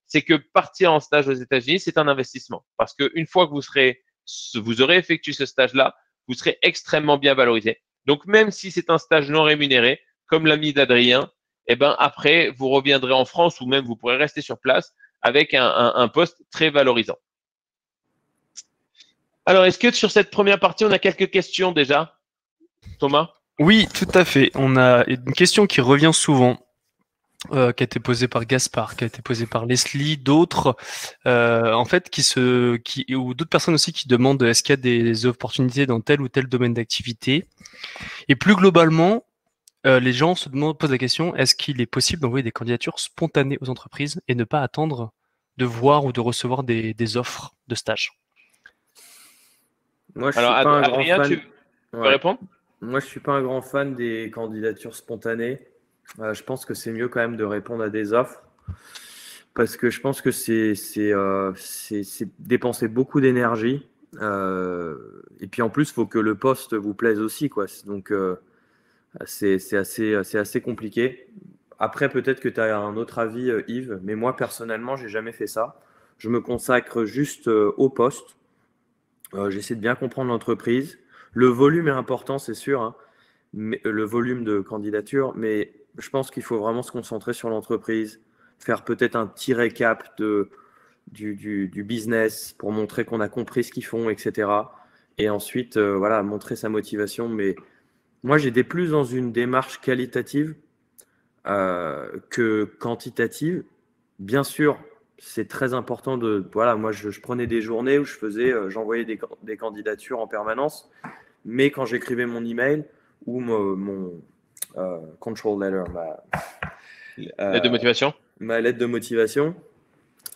c'est que partir en stage aux États-Unis, c'est un investissement. Parce qu'une fois que vous aurez effectué ce stage-là, vous serez extrêmement bien valorisé. Donc même si c'est un stage non rémunéré, comme l'ami d'Adrien, après, vous reviendrez en France ou même vous pourrez rester sur place avec un poste très valorisant. Alors, est-ce que sur cette première partie, on a quelques questions déjà, Thomas ? Oui, tout à fait. On a une question qui revient souvent, qui a été posée par Gaspard, qui a été posée par Leslie, d'autres, en fait, ou d'autres personnes aussi qui demandent est-ce qu'il y a des opportunités dans tel ou tel domaine d'activité. Et plus globalement, les gens posent la question est-ce qu'il est possible d'envoyer des candidatures spontanées aux entreprises et ne pas attendre de voir ou de recevoir des offres de stage? Moi, je suis pas un grand fan. Tu peux répondre? Moi, je suis pas un grand fan des candidatures spontanées. Je pense que c'est mieux quand même de répondre à des offres parce que je pense que c'est dépenser beaucoup d'énergie. Et puis en plus, il faut que le poste vous plaise aussi, quoi. Donc, c'est assez compliqué. Après, peut-être que tu as un autre avis, Yves, mais moi, personnellement, j'ai jamais fait ça. Je me consacre juste au poste. J'essaie de bien comprendre l'entreprise. Le volume est important, c'est sûr, hein, mais, le volume de candidature, mais je pense qu'il faut vraiment se concentrer sur l'entreprise, faire peut-être un petit récap du business pour montrer qu'on a compris ce qu'ils font, etc. Et ensuite, voilà, montrer sa motivation. Mais moi, j'étais plus dans une démarche qualitative que quantitative. Bien sûr, c'est très important voilà, moi, je prenais des journées où j'envoyais des candidatures en permanence. Mais quand j'écrivais mon email ou mon control letter, Lettre de motivation. Ma lettre de motivation,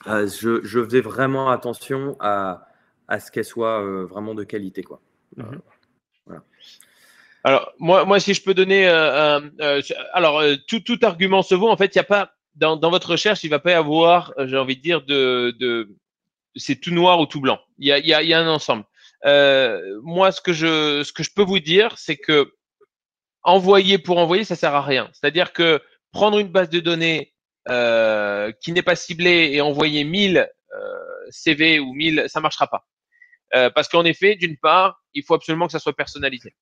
je faisais vraiment attention à ce qu'elle soit vraiment de qualité, quoi. Voilà. Alors moi, si je peux donner, tout argument se vaut. En fait, il n'y a pas dans votre recherche, il ne va pas y avoir, j'ai envie de dire, c'est tout noir ou tout blanc. Il y a un ensemble. Moi, ce que je peux vous dire, c'est que envoyer pour envoyer, ça sert à rien. C'est-à-dire que prendre une base de données qui n'est pas ciblée et envoyer 1000 CV ou 1000, ça marchera pas. Parce qu'en effet, d'une part, il faut absolument que ça soit personnalisé.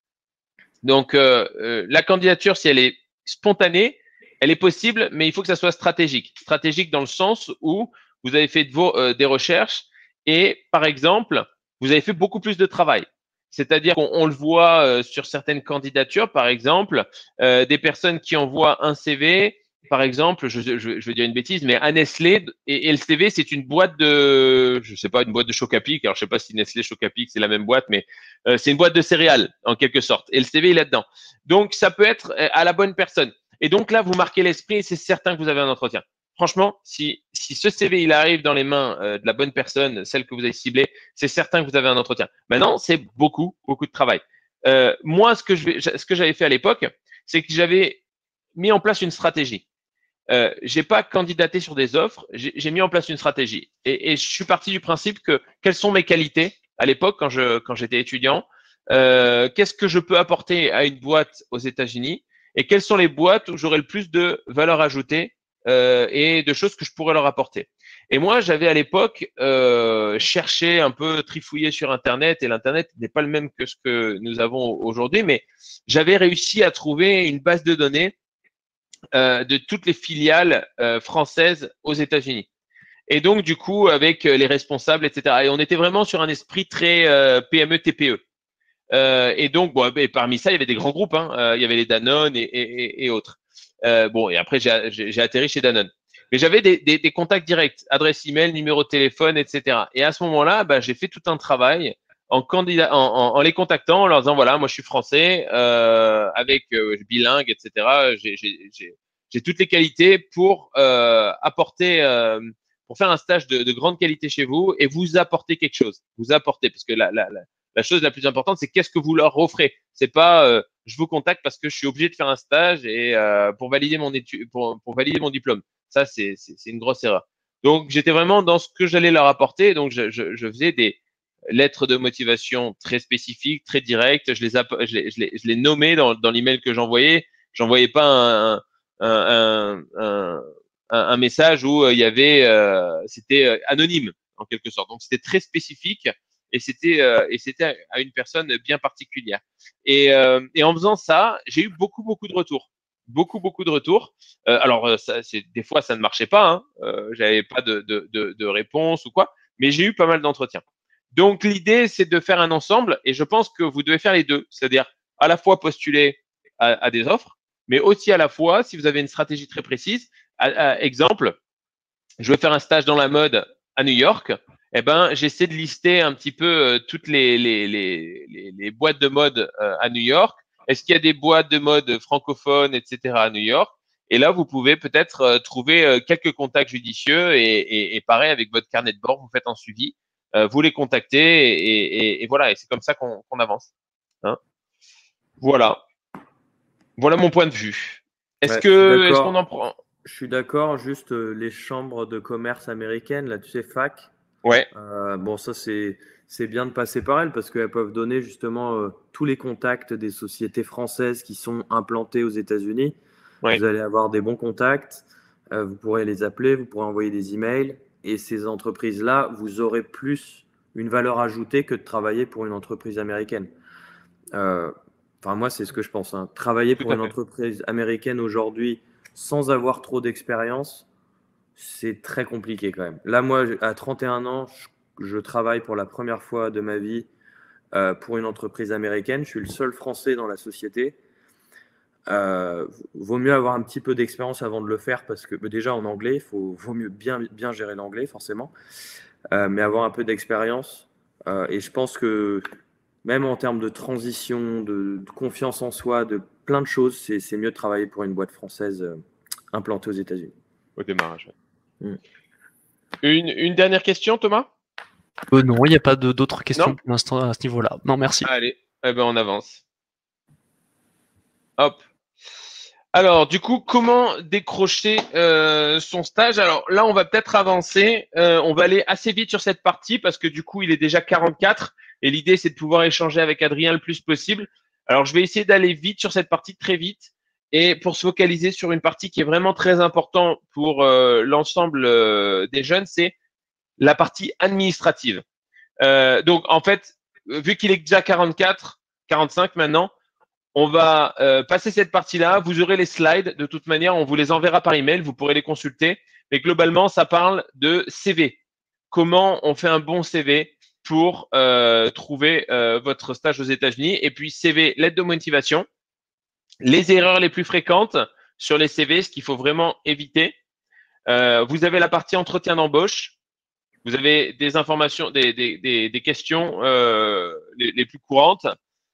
Donc, la candidature, si elle est spontanée, Elle est possible, mais il faut que ça soit stratégique. Stratégique dans le sens où vous avez fait des recherches et, par exemple, vous avez fait beaucoup plus de travail. C'est-à-dire qu'on le voit sur certaines candidatures, par exemple, des personnes qui envoient un CV, par exemple, je vais dire une bêtise, mais à Nestlé, et le CV, c'est une boîte de, je sais pas, une boîte de Choc-A-Pic. Alors, je sais pas si Nestlé, Choc-A-Pic, c'est la même boîte, mais c'est une boîte de céréales, en quelque sorte. Et le CV est là-dedans. Donc, ça peut être à la bonne personne. Et donc là, vous marquez l'esprit et c'est certain que vous avez un entretien. Franchement, si ce CV il arrive dans les mains de la bonne personne, celle que vous avez ciblée, c'est certain que vous avez un entretien. Maintenant, c'est beaucoup de travail. Moi, ce que j'avais fait à l'époque, c'est que j'avais mis en place une stratégie. J'ai pas candidaté sur des offres, j'ai mis en place une stratégie. Et je suis parti du principe que quelles sont mes qualités à l'époque quand j'étais étudiant, qu'est-ce que je peux apporter à une boîte aux États-Unis et quelles sont les boîtes où j'aurai le plus de valeur ajoutée et de choses que je pourrais leur apporter. Et moi, j'avais à l'époque cherché un peu, trifouillé sur Internet, et l'Internet n'est pas le même que ce que nous avons aujourd'hui, mais j'avais réussi à trouver une base de données de toutes les filiales françaises aux États-Unis. Et donc, du coup, avec les responsables, etc. Et on était vraiment sur un esprit très PME, TPE. Et donc, bon, et parmi ça, il y avait des grands groupes. Il y avait les Danone et autres. Bon, et après, j'ai atterri chez Danone. Mais j'avais des contacts directs, adresse email, numéro de téléphone, etc. Et à ce moment-là, bah, j'ai fait tout un travail en les contactant, en leur disant voilà, moi je suis français, avec bilingue, etc. J'ai toutes les qualités pour apporter, pour faire un stage de grande qualité chez vous et vous apporter quelque chose. Vous apporter, parce que la chose la plus importante, c'est qu'est-ce que vous leur offrez. C'est pas je vous contacte parce que je suis obligé de faire un stage et pour valider mon étude, pour valider mon diplôme. Ça, c'est une grosse erreur. Donc, j'étais vraiment dans ce que j'allais leur apporter. Donc, je faisais des lettres de motivation très spécifiques, très directes. Je les nommais dans l'email que j'envoyais. J'envoyais pas un message où il y avait, c'était anonyme en quelque sorte. Donc, c'était très spécifique et c'était à une personne bien particulière. Et en faisant ça, j'ai eu beaucoup de retours. Beaucoup de retours. Alors, des fois, ça ne marchait pas. J'avais pas de réponse ou quoi, mais j'ai eu pas mal d'entretiens. Donc, l'idée, c'est de faire un ensemble et je pense que vous devez faire les deux. C'est-à-dire à la fois postuler à des offres, mais aussi à la fois, si vous avez une stratégie très précise, exemple, je veux faire un stage dans la mode à New York, eh ben, j'essaie de lister un petit peu toutes les boîtes de mode à New York. Est-ce qu'il y a des boîtes de mode francophones, etc. à New York? Et là, vous pouvez peut-être trouver quelques contacts judicieux et pareil, avec votre carnet de bord, vous faites un suivi, vous les contactez et voilà. Et c'est comme ça qu'on avance. Hein, voilà. Voilà mon point de vue. Est-ce qu'on en prend? Je suis d'accord, juste les chambres de commerce américaines, là, tu sais, fac. Ouais. Bon, ça, c'est bien de passer par elles parce qu'elles peuvent donner justement tous les contacts des sociétés françaises qui sont implantées aux États-Unis. Ouais. Vous allez avoir des bons contacts, vous pourrez les appeler, vous pourrez envoyer des emails. Et ces entreprises-là, vous aurez plus une valeur ajoutée que de travailler pour une entreprise américaine. Enfin, moi, c'est ce que je pense. Travailler pour une entreprise américaine aujourd'hui sans avoir trop d'expérience, c'est très compliqué quand même. Là, moi, à 31 ans, je travaille pour la première fois de ma vie pour une entreprise américaine. Je suis le seul Français dans la société. Vaut mieux avoir un petit peu d'expérience avant de le faire parce que déjà en anglais, vaut mieux bien gérer l'anglais forcément, mais avoir un peu d'expérience. Et je pense que même en termes de transition, de confiance en soi, de plein de choses, c'est mieux de travailler pour une boîte française implantée aux États-Unis. Au démarrage. Une dernière question, Thomas? Non, il n'y a pas d'autres questions pour l'instant à ce niveau-là. Non, merci. Allez, eh ben on avance. Hop. Alors, du coup, comment décrocher son stage? Alors là, on va peut-être avancer. On va aller assez vite sur cette partie parce que du coup, il est déjà 44 et l'idée, c'est de pouvoir échanger avec Adrien le plus possible. Alors, je vais essayer d'aller vite sur cette partie, très vite, et pour se focaliser sur une partie qui est vraiment très importante pour l'ensemble des jeunes, c'est la partie administrative. Donc, en fait, vu qu'il est déjà 44, 45 maintenant, On va passer cette partie-là. Vous aurez les slides. De toute manière, on vous les enverra par email. Vous pourrez les consulter. Mais globalement, ça parle de CV. Comment on fait un bon CV pour trouver votre stage aux États-Unis. Et puis CV, lettre de motivation. Les erreurs les plus fréquentes sur les CV, ce qu'il faut vraiment éviter. Vous avez la partie entretien d'embauche. Vous avez des informations, des questions les plus courantes.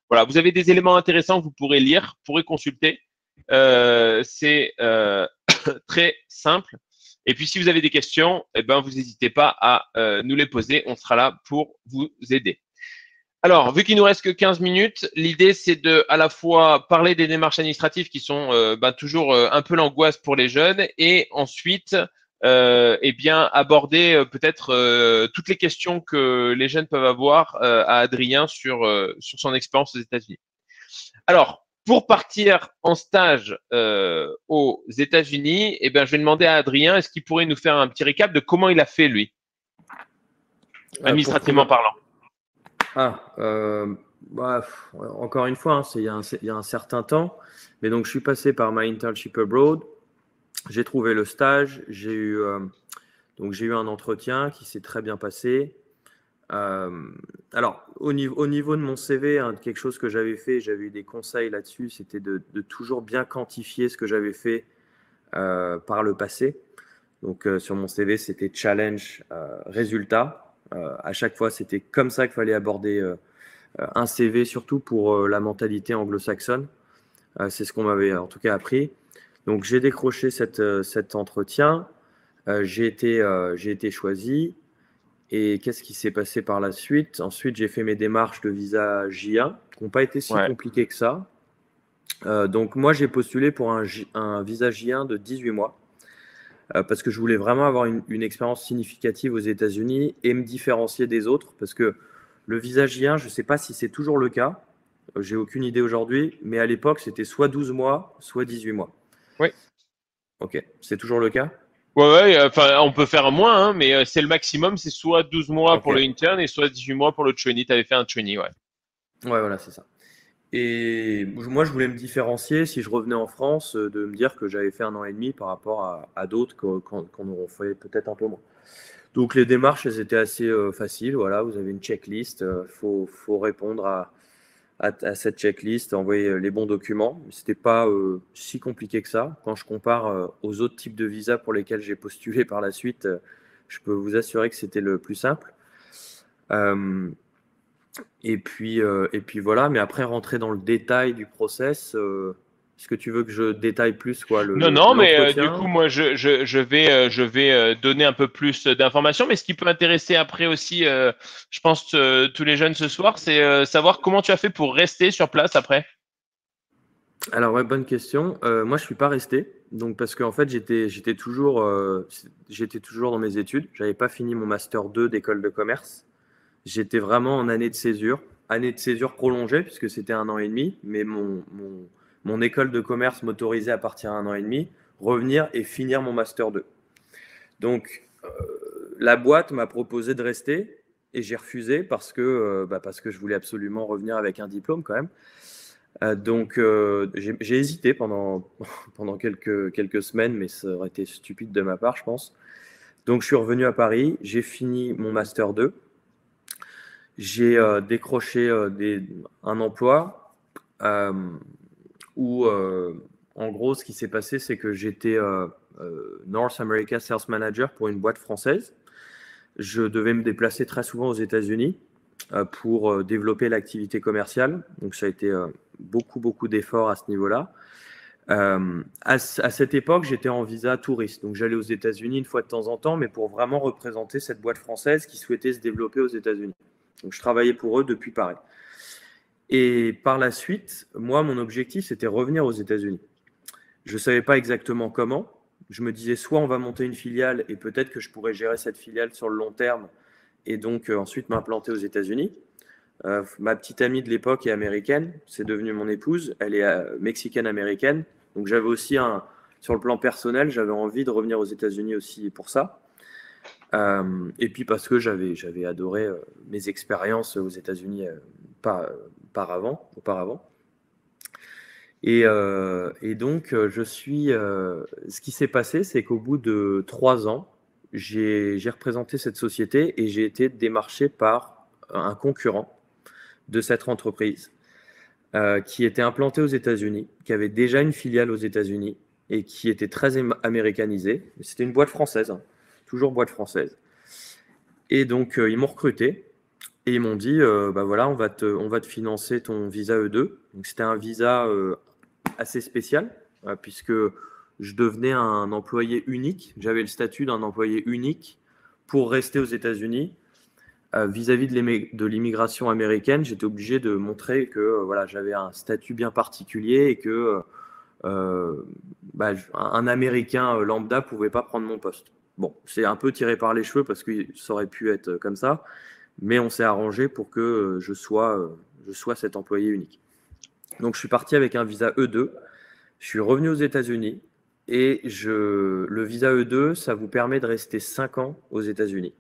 Voilà, vous avez des éléments intéressants que vous pourrez lire, pourrez consulter. C'est très simple. Et puis, si vous avez des questions, eh ben, vous n'hésitez pas à nous les poser. On sera là pour vous aider. Alors, vu qu'il nous reste que 15 minutes, l'idée, c'est de à la fois parler des démarches administratives qui sont toujours un peu l'angoisse pour les jeunes et ensuite eh bien aborder peut-être toutes les questions que les jeunes peuvent avoir à Adrien sur son expérience aux États-Unis. Alors, pour partir en stage aux États-Unis, eh bien, je vais demander à Adrien, est-ce qu'il pourrait nous faire un petit récap de comment il a fait, lui, administrativement parlant? Encore une fois, il y a un certain temps. Mais donc, je suis passé par ma internship abroad. J'ai trouvé le stage. J'ai eu un entretien qui s'est très bien passé. Alors, au niveau de mon CV, quelque chose que j'avais fait, j'avais eu des conseils là-dessus, c'était de toujours bien quantifier ce que j'avais fait par le passé. Donc, sur mon CV, c'était challenge, résultat. À chaque fois, c'était comme ça qu'il fallait aborder un CV, surtout pour la mentalité anglo-saxonne. C'est ce qu'on m'avait en tout cas appris. Donc, j'ai décroché cet entretien. J'ai été choisi. Et qu'est-ce qui s'est passé par la suite? Ensuite, j'ai fait mes démarches de visa J1, qui n'ont pas été si compliquées que ça. Donc, moi, j'ai postulé pour un visa J1 de 18 mois. Parce que je voulais vraiment avoir une expérience significative aux États-Unis et me différencier des autres. Parce que le visa J1, je ne sais pas si c'est toujours le cas. J'ai aucune idée aujourd'hui. Mais à l'époque, c'était soit 12 mois, soit 18 mois. Oui. Ok, c'est toujours le cas? Ouais, enfin, on peut faire moins, hein, mais c'est le maximum, c'est soit 12 mois pour le intern et soit 18 mois pour le trainee. Tu avais fait un trainee, ouais. Ouais, voilà, c'est ça. Et moi, je voulais me différencier, si je revenais en France, de me dire que j'avais fait 1 an et demi par rapport à d'autres qu'on aurait fait peut-être un peu moins. Donc, les démarches, elles étaient assez faciles. Voilà, vous avez une checklist. Faut répondre à cette checklist, envoyer les bons documents. Ce n'était pas si compliqué que ça. Quand je compare aux autres types de visas pour lesquels j'ai postulé par la suite, je peux vous assurer que c'était le plus simple. Et puis voilà, mais après rentrer dans le détail du process, est-ce que tu veux que je détaille plus quoi, Non, mais du l'entretien? coup, moi, je vais donner un peu plus d'informations. Mais ce qui peut intéresser après aussi, je pense, tous les jeunes ce soir, c'est savoir comment tu as fait pour rester sur place après. Alors ouais, bonne question. Moi, je suis pas resté, donc parce qu'en fait, j'étais toujours dans mes études. J'avais pas fini mon master 2 d'école de commerce. J'étais vraiment en année de césure prolongée puisque c'était 1 an et demi, mais mon école de commerce m'autorisait à partir à 1 an et demi, revenir et finir mon master 2. Donc, la boîte m'a proposé de rester et j'ai refusé parce que je voulais absolument revenir avec un diplôme quand même. Donc, j'ai hésité pendant quelques semaines, mais ça aurait été stupide de ma part, je pense. Donc, je suis revenu à Paris, j'ai fini mon master 2. J'ai décroché un emploi où, en gros, ce qui s'est passé, c'est que j'étais North America Sales Manager pour une boîte française. Je devais me déplacer très souvent aux États-Unis pour développer l'activité commerciale. Donc, ça a été beaucoup d'efforts à ce niveau-là. À cette époque, j'étais en visa touriste. Donc, j'allais aux États-Unis une fois de temps en temps, mais pour vraiment représenter cette boîte française qui souhaitait se développer aux États-Unis. Donc, je travaillais pour eux depuis Paris. Et par la suite, moi, mon objectif, c'était revenir aux États-Unis. Je ne savais pas exactement comment. Je me disais, soit on va monter une filiale et peut-être que je pourrais gérer cette filiale sur le long terme et donc ensuite m'implanter aux États-Unis. Ma petite amie de l'époque est américaine, c'est devenu mon épouse. Elle est mexicaine-américaine. Donc j'avais aussi, sur le plan personnel, j'avais envie de revenir aux États-Unis aussi pour ça. Et puis parce que j'avais adoré mes expériences aux États-Unis auparavant. Et donc, ce qui s'est passé, c'est qu'au bout de 3 ans, j'ai représenté cette société et j'ai été démarché par un concurrent de cette entreprise qui était implanté aux États-Unis, qui avait déjà une filiale aux États-Unis et qui était très américanisée. C'était une boîte française, hein, toujours boîte française. Et donc, ils m'ont recruté et ils m'ont dit, bah voilà, on va te financer ton visa E2. Donc, c'était un visa assez spécial puisque je devenais un employé unique. J'avais le statut d'un employé unique pour rester aux États-Unis. Vis-à-vis de l'immigration américaine, j'étais obligé de montrer que voilà, j'avais un statut bien particulier et que un Américain lambda ne pouvait pas prendre mon poste. Bon, c'est un peu tiré par les cheveux parce que ça aurait pu être comme ça, mais on s'est arrangé pour que je sois cet employé unique. Donc, je suis parti avec un visa E2. Je suis revenu aux États-Unis et le visa E2, ça vous permet de rester 5 ans aux États-Unis.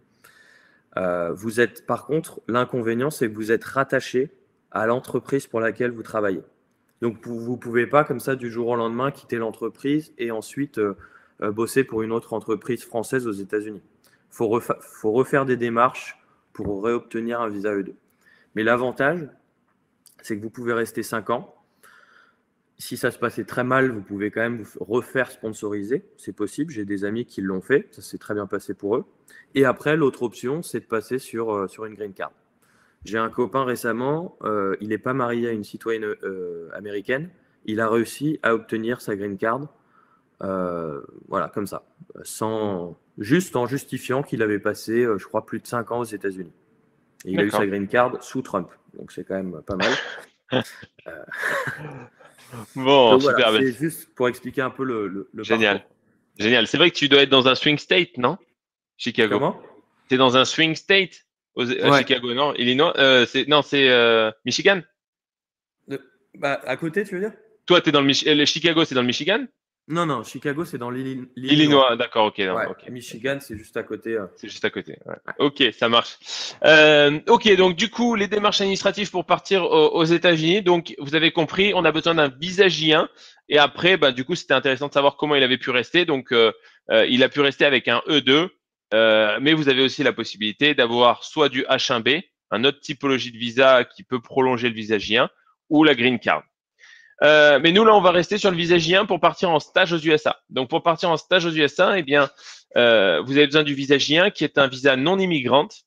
Par contre, l'inconvénient, c'est que vous êtes rattaché à l'entreprise pour laquelle vous travaillez. Donc, vous ne pouvez pas, comme ça, du jour au lendemain, quitter l'entreprise et ensuite bosser pour une autre entreprise française aux États-Unis. Il faut refaire des démarches pour réobtenir un visa E2. Mais l'avantage, c'est que vous pouvez rester 5 ans. Si ça se passait très mal, vous pouvez quand même vous refaire sponsoriser. C'est possible. J'ai des amis qui l'ont fait. Ça s'est très bien passé pour eux. Et après, l'autre option, c'est de passer sur une green card. J'ai un copain récemment, il n'est pas marié à une citoyenne américaine. Il a réussi à obtenir sa green card, voilà, comme ça, juste en justifiant qu'il avait passé, je crois, plus de 5 ans aux États-Unis. Et il a eu sa green card sous Trump. Donc, c'est quand même pas mal. Bon, donc, super. Voilà, c'est juste pour expliquer un peu le Génial. parcours. Génial. C'est vrai que tu dois être dans un swing state, non? Chicago. Comment? Tu es dans un swing state à Chicago, non? Illinois? C'est Michigan? À côté, tu veux dire? Toi, tu es dans le Chicago, c'est dans le Michigan? Non, Chicago, c'est dans l'Illinois. D'accord, ok. Michigan, c'est juste à côté. C'est juste à côté. Ouais. Ok, ça marche. Ok, donc du coup, les démarches administratives pour partir aux États-Unis. Donc, vous avez compris, on a besoin d'un visa J1. Et après, du coup, c'était intéressant de savoir comment il avait pu rester. Donc, il a pu rester avec un E2. Mais vous avez aussi la possibilité d'avoir soit du H1B, un autre typologie de visa qui peut prolonger le visa J1, ou la green card. Mais nous, là, on va rester sur le visa J1 pour partir en stage aux USA. Donc, pour partir en stage aux USA, eh bien, vous avez besoin du visa J1 qui est un visa non immigrante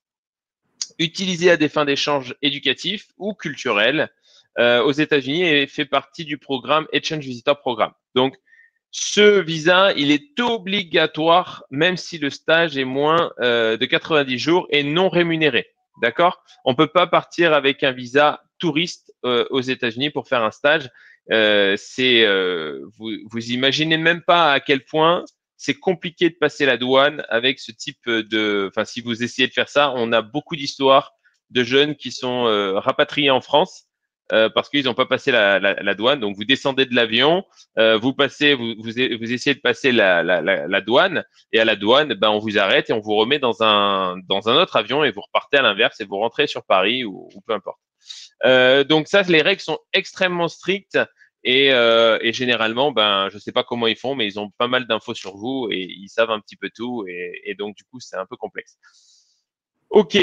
utilisé à des fins d'échange éducatifs ou culturels aux États-Unis et fait partie du programme Exchange Visitor Program. Donc, ce visa, il est obligatoire même si le stage est moins de 90 jours et non rémunéré. D'accord? On peut pas partir avec un visa touriste aux États-Unis pour faire un stage. Vous imaginez même pas à quel point c'est compliqué de passer la douane avec ce type enfin, si vous essayez de faire ça, on a beaucoup d'histoires de jeunes qui sont rapatriés en France parce qu'ils n'ont pas passé la douane. Donc, vous descendez de l'avion, vous essayez de passer la douane et à la douane, on vous arrête et on vous remet dans un autre avion et vous repartez à l'inverse et vous rentrez sur Paris ou peu importe. Donc ça, les règles sont extrêmement strictes et généralement, je sais pas comment ils font, mais ils ont pas mal d'infos sur vous et ils savent un petit peu tout et donc du coup, c'est un peu complexe. Ok.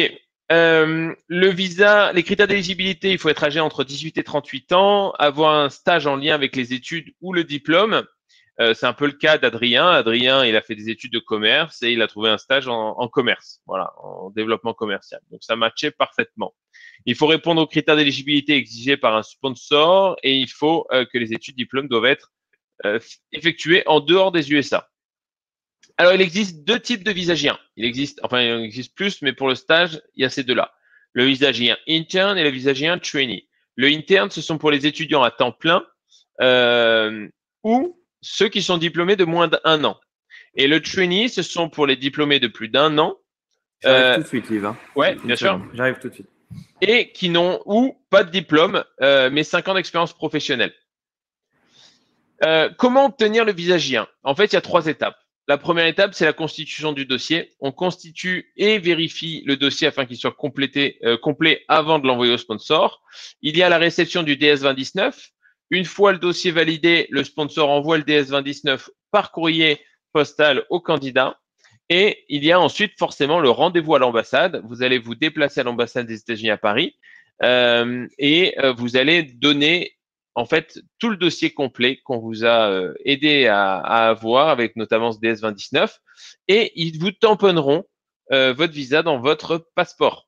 Le visa, les critères d'éligibilité, il faut être âgé entre 18 et 38 ans, avoir un stage en lien avec les études ou le diplôme. C'est un peu le cas d'Adrien. Adrien, il a fait des études de commerce et il a trouvé un stage en commerce, voilà, en développement commercial. Donc, ça matchait parfaitement. Il faut répondre aux critères d'éligibilité exigés par un sponsor et il faut que les études diplômes doivent être effectuées en dehors des USA. Alors, il existe 2 types de visa J1. Il existe plus, mais pour le stage, il y a ces deux-là. Le visa J1 interne et le visa J1 trainee. Le interne, ce sont pour les étudiants à temps plein ou ceux qui sont diplômés de moins d'1 an. Et le trainee, ce sont pour les diplômés de plus d'1 an. J'arrive tout de suite, Yves. Ouais, bien sûr. J'arrive tout de suite. Et qui n'ont ou pas de diplôme, mais 5 ans d'expérience professionnelle. Comment obtenir le visa J1? En fait, il y a 3 étapes. La première étape, c'est la constitution du dossier. On constitue et vérifie le dossier afin qu'il soit complet avant de l'envoyer au sponsor. Il y a la réception du DS 2019, Une fois le dossier validé, le sponsor envoie le DS2019 par courrier postal au candidat. Et il y a ensuite forcément le rendez-vous à l'ambassade. Vous allez vous déplacer à l'ambassade des États-Unis à Paris et vous allez donner en fait tout le dossier complet qu'on vous a aidé à avoir avec notamment ce DS2019 et ils vous tamponneront votre visa dans votre passeport.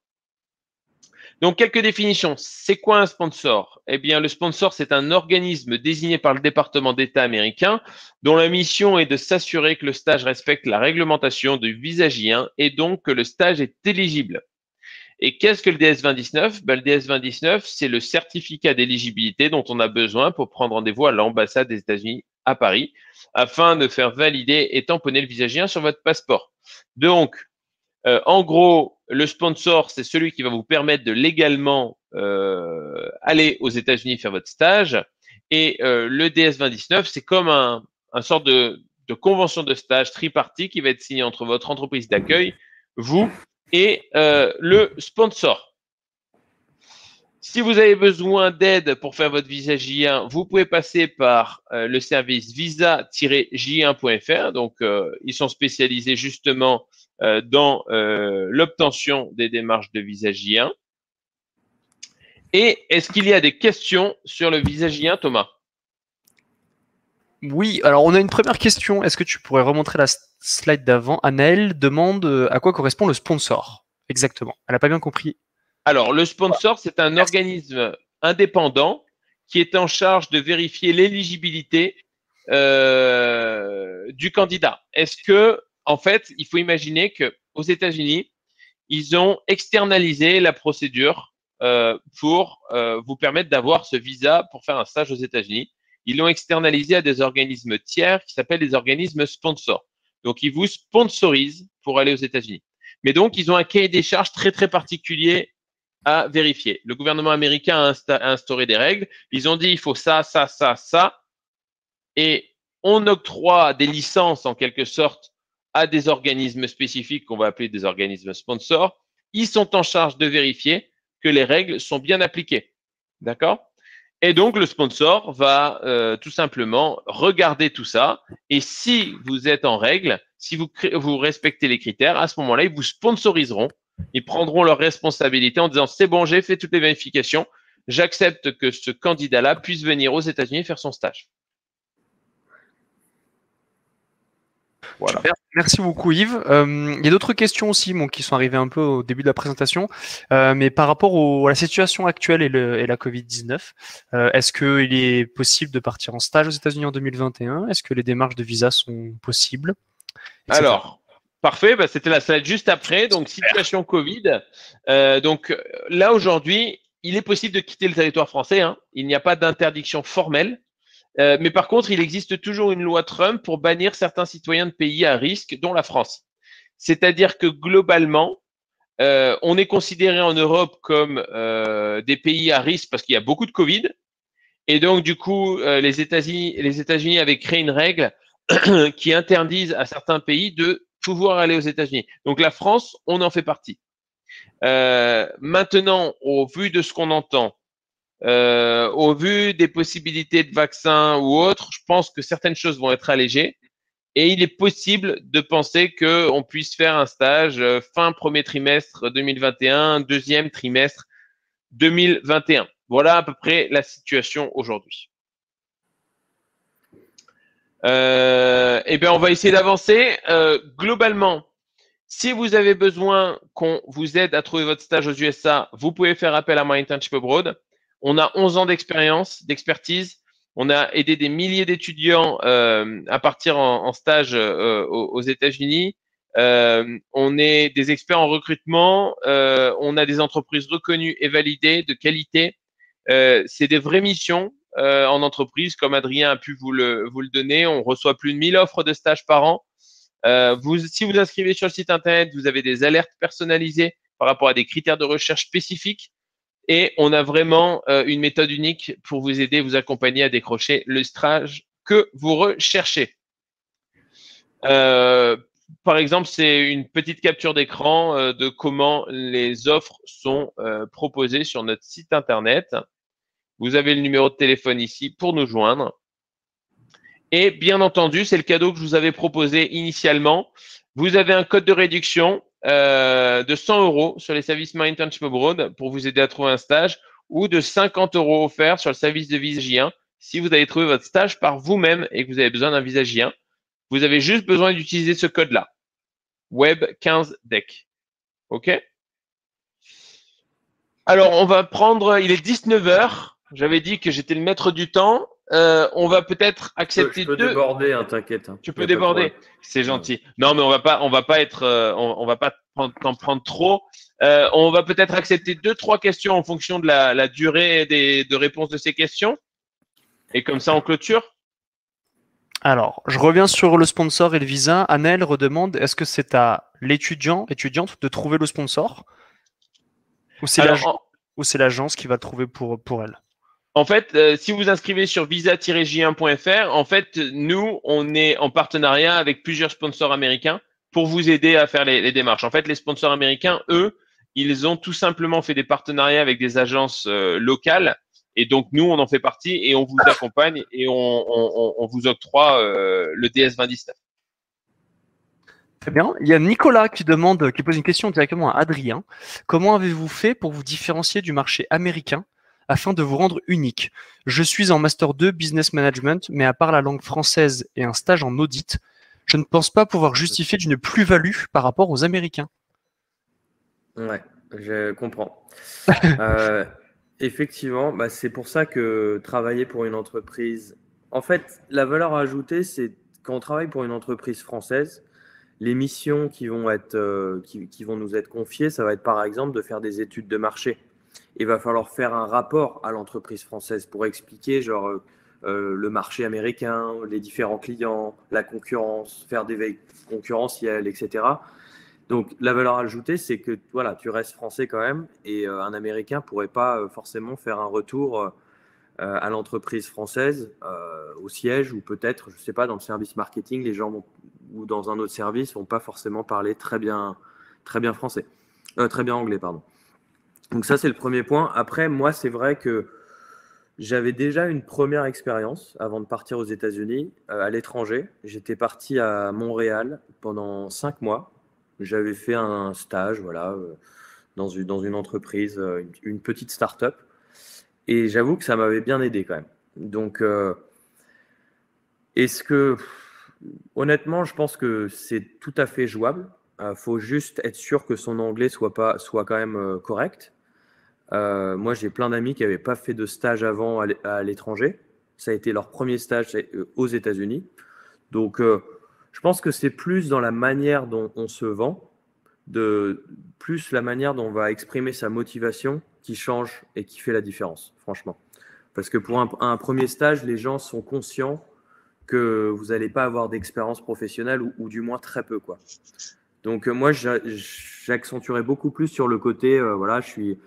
Donc, quelques définitions. C'est quoi un sponsor? Eh bien, le sponsor, c'est un organisme désigné par le département d'État américain dont la mission est de s'assurer que le stage respecte la réglementation du visa J1 et donc que le stage est éligible. Et qu'est-ce que le DS2019? Le DS2019, c'est le certificat d'éligibilité dont on a besoin pour prendre rendez-vous à l'ambassade des États-Unis à Paris afin de faire valider et tamponner le visa J1 sur votre passeport. Donc, en gros, le sponsor, c'est celui qui va vous permettre de légalement aller aux États-Unis faire votre stage. Et le DS2019, c'est comme un sorte de convention de stage tripartite qui va être signée entre votre entreprise d'accueil, vous et le sponsor. Si vous avez besoin d'aide pour faire votre visa J1, vous pouvez passer par le service visa-j1.fr. Donc, ils sont spécialisés justement dans l'obtention des démarches de visa J1. Et est-ce qu'il y a des questions sur le visa J1, Thomas? Oui, alors on a une première question. Est-ce que tu pourrais remontrer la slide d'avant? Anaëlle demande à quoi correspond le sponsor exactement. Elle n'a pas bien compris. Alors, le sponsor, c'est un organisme indépendant qui est en charge de vérifier l'éligibilité du candidat. Est-ce que, en fait, il faut imaginer que aux États-Unis, ils ont externalisé la procédure pour vous permettre d'avoir ce visa pour faire un stage aux États-Unis. Ils l'ont externalisé à des organismes tiers qui s'appellent des organismes sponsors. Donc, ils vous sponsorisent pour aller aux États-Unis. Mais donc, ils ont un cahier des charges très, très particulier à vérifier. Le gouvernement américain a instauré des règles. Ils ont dit, il faut ça, ça, ça, ça. Et on octroie des licences, en quelque sorte, à des organismes spécifiques qu'on va appeler des organismes sponsors. Ils sont en charge de vérifier que les règles sont bien appliquées. D'accord? Et donc, le sponsor va tout simplement regarder tout ça. Et si vous êtes en règle, si vous respectez les critères, à ce moment-là, ils vous sponsoriseront. Ils prendront leurs responsabilités en disant, c'est bon, j'ai fait toutes les vérifications. J'accepte que ce candidat-là puisse venir aux États-Unis faire son stage. Voilà. Merci beaucoup Yves. Il y a d'autres questions aussi qui sont arrivées un peu au début de la présentation, mais par rapport à la situation actuelle et la Covid-19, est-ce qu'il est possible de partir en stage aux États-Unis en 2021? Est-ce que les démarches de visa sont possibles, etc. Alors, parfait, c'était la slide juste après. Donc, situation Covid. Donc là, aujourd'hui, il est possible de quitter le territoire français. Hein. Il n'y a pas d'interdiction formelle. Mais par contre, il existe toujours une loi Trump pour bannir certains citoyens de pays à risque, dont la France. C'est-à-dire que globalement, on est considéré en Europe comme des pays à risque parce qu'il y a beaucoup de Covid. Et donc, du coup, les États-Unis avaient créé une règle qui interdisent à certains pays de pouvoir aller aux États-Unis. Donc, la France, on en fait partie. Maintenant, au vu de ce qu'on entend, au vu des possibilités de vaccins ou autres, je pense que certaines choses vont être allégées et il est possible de penser qu'on puisse faire un stage fin premier trimestre 2021, deuxième trimestre 2021. Voilà à peu près la situation aujourd'hui. Eh bien, on va essayer d'avancer. Globalement, si vous avez besoin qu'on vous aide à trouver votre stage aux USA, vous pouvez faire appel à My Internship Abroad. On a 11 ans d'expertise. On a aidé des milliers d'étudiants à partir en stage aux États-Unis. On est des experts en recrutement. On a des entreprises reconnues et validées de qualité. C'est des vraies missions en entreprise, comme Adrien a pu vous le donner. On reçoit plus de 1000 offres de stage par an. Si vous inscrivez sur le site internet, vous avez des alertes personnalisées par rapport à des critères de recherche spécifiques. Et on a vraiment une méthode unique pour vous aider, vous accompagner à décrocher le stage que vous recherchez. Par exemple, c'est une petite capture d'écran de comment les offres sont proposées sur notre site internet. Vous avez le numéro de téléphone ici pour nous joindre. Et bien entendu, c'est le cadeau que je vous avais proposé initialement. Vous avez un code de réduction de 100 € sur les services My Internship Abroad pour vous aider à trouver un stage ou de 50 € offerts sur le service de visa J1 si vous avez trouvé votre stage par vous-même et que vous avez besoin d'un visa J1. Vous avez juste besoin d'utiliser ce code-là. Web15DEC. OK? Alors, on va prendre, il est 19 h. J'avais dit que j'étais le maître du temps. On va peut-être accepter Je peux déborder, hein, t'inquiète. Tu peux déborder. C'est gentil. Non, mais on va pas être, on va pas t'en prendre trop. On va peut-être accepter 2-3 questions en fonction de la durée de réponse de ces questions. Et comme ça, on clôture. Alors, je reviens sur le sponsor et le visa. Annelle redemande, est-ce que c'est à l'étudiante de trouver le sponsor ou c'est l'agence qui va le trouver pour elle? En fait, si vous inscrivez sur visa-j1.fr, en fait, nous, on est en partenariat avec plusieurs sponsors américains pour vous aider à faire les démarches. En fait, les sponsors américains, eux, ils ont tout simplement fait des partenariats avec des agences locales. Et donc, nous, on en fait partie et on vous accompagne et on vous octroie le DS2019. Très bien. Il y a Nicolas qui pose une question directement à Adrien. Comment avez-vous fait pour vous différencier du marché américain afin de vous rendre unique? Je suis en Master 2 Business Management, mais à part la langue française et un stage en audit, je ne pense pas pouvoir justifier d'une plus-value par rapport aux Américains. Ouais, je comprends. Effectivement, c'est pour ça que travailler pour une entreprise… En fait, la valeur ajoutée, c'est quand on travaille pour une entreprise française, les missions qui vont nous être confiées, ça va être par exemple de faire des études de marché. Il va falloir faire un rapport à l'entreprise française pour expliquer le marché américain, les différents clients, la concurrence, faire des veilles concurrentielles, etc. Donc la valeur ajoutée, c'est que voilà, tu restes français quand même et un Américain ne pourrait pas forcément faire un retour à l'entreprise française, au siège ou peut-être, je ne sais pas, dans le service marketing, les gens ou dans un autre service vont pas forcément parler très bien français, très bien anglais, pardon. Donc ça, c'est le premier point. Après, moi, c'est vrai que j'avais déjà une première expérience avant de partir aux États-Unis, à l'étranger. J'étais parti à Montréal pendant 5 mois. J'avais fait un stage, voilà, dans une entreprise, une petite start-up. Et j'avoue que ça m'avait bien aidé quand même. Donc, honnêtement, je pense que c'est tout à fait jouable. Faut juste être sûr que son anglais soit quand même correct. Moi, j'ai plein d'amis qui n'avaient pas fait de stage avant à l'étranger. Ça a été leur premier stage aux États-Unis. Donc, je pense que c'est plus dans la manière dont on se vend, plus la manière dont on va exprimer sa motivation qui change et qui fait la différence, franchement. Parce que pour un premier stage, les gens sont conscients que vous n'allez pas avoir d'expérience professionnelle ou du moins très peu, quoi. Donc, moi, j'accentuerais beaucoup plus sur le côté, voilà, je suis…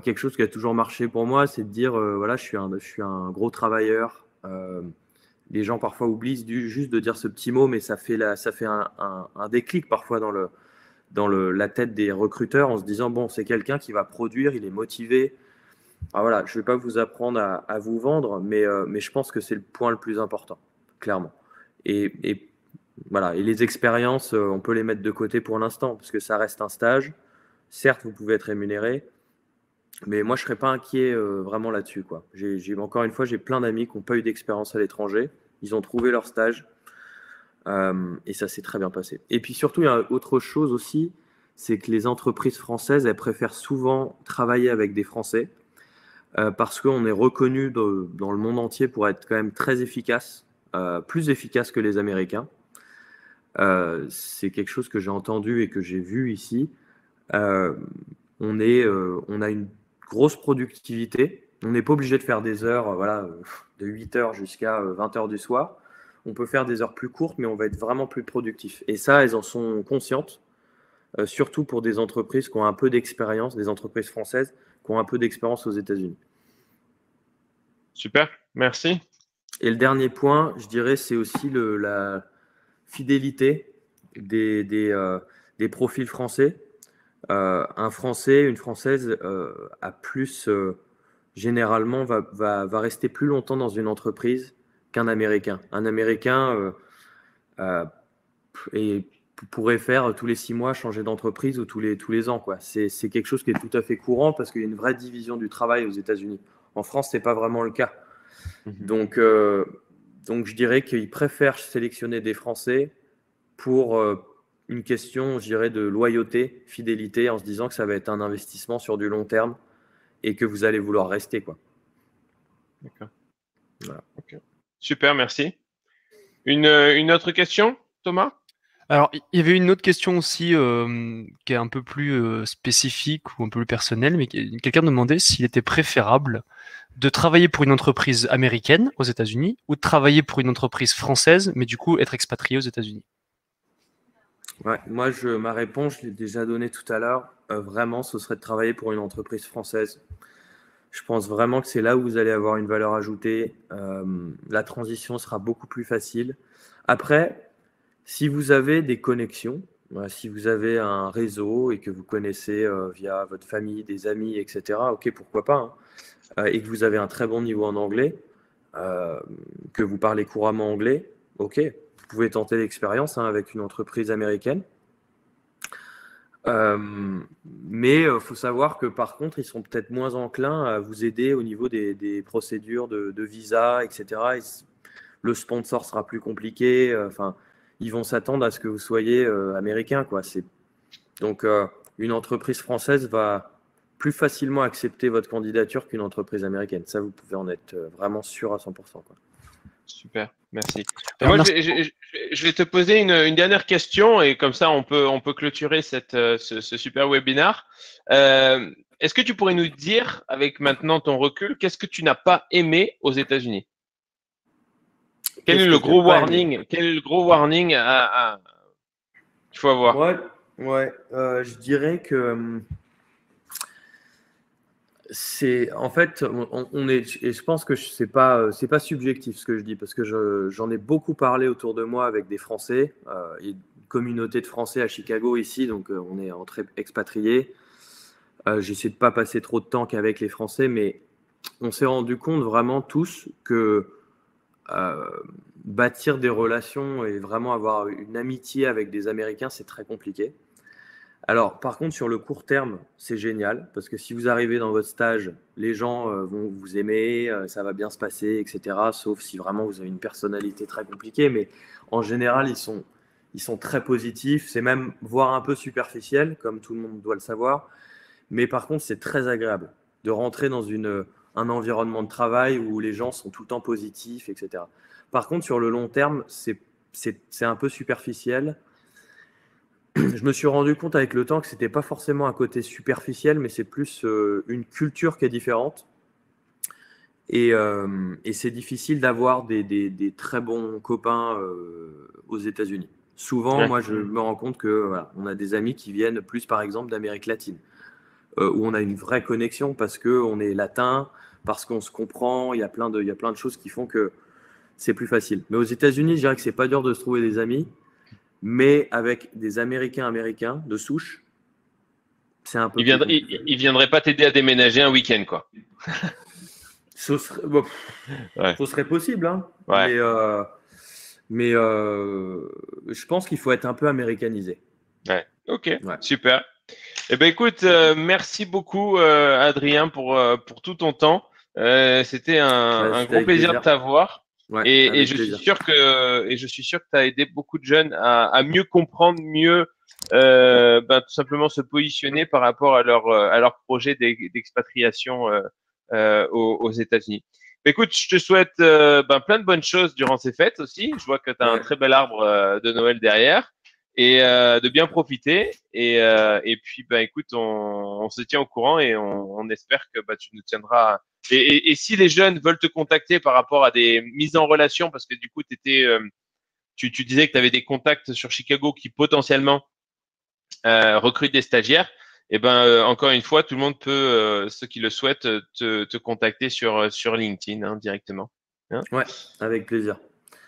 quelque chose qui a toujours marché pour moi, c'est de dire voilà, je suis un gros travailleur. Les gens parfois oublient juste de dire ce petit mot, mais ça fait un déclic parfois dans la tête des recruteurs en se disant bon, c'est quelqu'un qui va produire, il est motivé. Alors voilà, je ne vais pas vous apprendre à vous vendre, mais je pense que c'est le point le plus important, clairement. Et voilà, et les expériences, on peut les mettre de côté pour l'instant, parce que ça reste un stage. Certes, vous pouvez être rémunéré, mais moi, je ne serais pas inquiet vraiment là-dessus, quoi. Encore une fois, j'ai plein d'amis qui n'ont pas eu d'expérience à l'étranger. Ils ont trouvé leur stage et ça s'est très bien passé. Et puis surtout, il y a autre chose aussi, c'est que les entreprises françaises, elles préfèrent souvent travailler avec des Français parce qu'on est reconnu dans le monde entier pour être quand même très efficace, plus efficace que les Américains. C'est quelque chose que j'ai entendu et que j'ai vu ici. On a une grosse productivité. On n'est pas obligé de faire des heures voilà, de 8 heures jusqu'à 20 heures du soir. On peut faire des heures plus courtes, mais on va être vraiment plus productif. Et ça, elles en sont conscientes, surtout pour des entreprises qui ont un peu d'expérience, des entreprises françaises qui ont un peu d'expérience aux États-Unis. Super, merci. Et le dernier point, je dirais, c'est aussi la fidélité des profils français. Un Français, une Française a plus généralement, va rester plus longtemps dans une entreprise qu'un Américain. Un Américain pourrait faire tous les 6 mois changer d'entreprise ou tous les ans, quoi. C'est quelque chose qui est tout à fait courant parce qu'il y a une vraie division du travail aux États-Unis. En France, ce n'est pas vraiment le cas. Donc, je dirais qu'ils préfèrent sélectionner des Français pour une question, je dirais, de loyauté, fidélité, en se disant que ça va être un investissement sur du long terme et que vous allez vouloir rester, quoi. D'accord. Voilà. Okay. Super, merci. Une autre question, Thomas? Alors, il y avait une autre question aussi qui est un peu plus spécifique ou un peu plus personnelle, mais quelqu'un demandait s'il était préférable de travailler pour une entreprise américaine aux États-Unis ou de travailler pour une entreprise française, mais du coup être expatrié aux États-Unis. Ouais, moi, ma réponse, je l'ai déjà donnée tout à l'heure. Vraiment, ce serait de travailler pour une entreprise française. Je pense vraiment que c'est là où vous allez avoir une valeur ajoutée. La transition sera beaucoup plus facile. Après, si vous avez des connexions, si vous avez un réseau et que vous connaissez via votre famille, des amis, etc., ok, pourquoi pas, hein, et que vous avez un très bon niveau en anglais, que vous parlez couramment anglais, ok, vous pouvez tenter l'expérience avec une entreprise américaine. Mais il faut savoir que par contre, ils sont peut-être moins enclins à vous aider au niveau des procédures de visa, etc. Le sponsor sera plus compliqué. Enfin, ils vont s'attendre à ce que vous soyez américain, quoi. Donc, une entreprise française va plus facilement accepter votre candidature qu'une entreprise américaine. Ça, vous pouvez en être vraiment sûr à 100%, quoi. Super, merci. Alors, Moi, merci. je vais te poser une dernière question et comme ça, on peut clôturer ce super webinaire. Est-ce que tu pourrais nous dire, avec maintenant ton recul, qu'est-ce que tu n'as pas aimé aux États-Unis? Quel est le gros warning? Quel est le gros warning qu'il faut avoir? Ouais, je dirais que c'est en fait, on est, et je pense que c'est pas subjectif ce que je dis parce que j'en ai beaucoup parlé autour de moi avec des Français, et une communauté de Français à Chicago ici, donc on est entre expatriés. J'essaie de pas passer trop de temps qu'avec les Français, mais on s'est rendu compte vraiment tous que bâtir des relations et vraiment avoir une amitié avec des Américains, c'est très compliqué. Alors, par contre, sur le court terme, c'est génial parce que si vous arrivez dans votre stage, les gens vont vous aimer, ça va bien se passer, etc. Sauf si vraiment vous avez une personnalité très compliquée. Mais en général, ils sont très positifs. C'est même voire un peu superficiel, comme tout le monde doit le savoir. Mais par contre, c'est très agréable de rentrer dans un environnement de travail où les gens sont tout le temps positifs, etc. Par contre, sur le long terme, c'est un peu superficiel. Je me suis rendu compte avec le temps que ce n'était pas forcément un côté superficiel, mais c'est plus une culture qui est différente. Et c'est difficile d'avoir des très bons copains aux États-Unis. Souvent, Ouais. moi, je me rends compte que voilà, on a des amis qui viennent plus, par exemple, d'Amérique latine, où on a une vraie connexion parce qu'on est latin, parce qu'on se comprend. Il y a plein de choses qui font que c'est plus facile. Mais aux États-Unis, je dirais que c'est pas dur de se trouver des amis. Mais avec des Américains de souche, c'est un peu plus compliqué. Il viendrait pas t'aider à déménager un week-end, quoi. Ce serait, Ouais. ce serait possible, hein. Ouais. Mais je pense qu'il faut être un peu américanisé. Ouais. Ok, Ouais. super. Eh ben écoute, merci beaucoup Adrien pour tout ton temps. C'était un gros avec plaisir de plaisir. t'avoir. Ouais, Et avec je suis plaisir. sûr que tu as aidé beaucoup de jeunes à mieux comprendre, mieux tout simplement se positionner par rapport à leur projet d'expatriation aux États-Unis. Écoute, je te souhaite plein de bonnes choses durant ces fêtes aussi. Je vois que tu as un Ouais. très bel arbre de Noël derrière et de bien profiter. Et puis, écoute, on se tient au courant et on espère que tu nous tiendras. Et si les jeunes veulent te contacter par rapport à des mises en relation, parce que du coup, tu disais que tu avais des contacts sur Chicago qui potentiellement recrutent des stagiaires, et encore une fois, tout le monde peut, ceux qui le souhaitent, te contacter sur LinkedIn directement. Hein. Ouais, avec plaisir.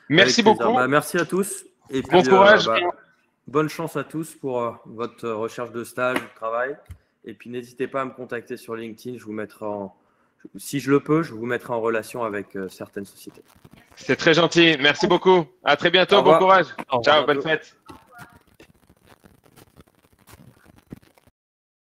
Merci Avec plaisir. beaucoup. Merci à tous. Et Bon puis, courage. bonne chance à tous pour votre recherche de stage, de travail. Et puis, n'hésitez pas à me contacter sur LinkedIn. Je vous mettrai si je le peux, je vous mettrai en relation avec certaines sociétés. C'est très gentil. Merci beaucoup. À très bientôt. Au revoir. Bon courage. Au revoir. Ciao. Bonne fête.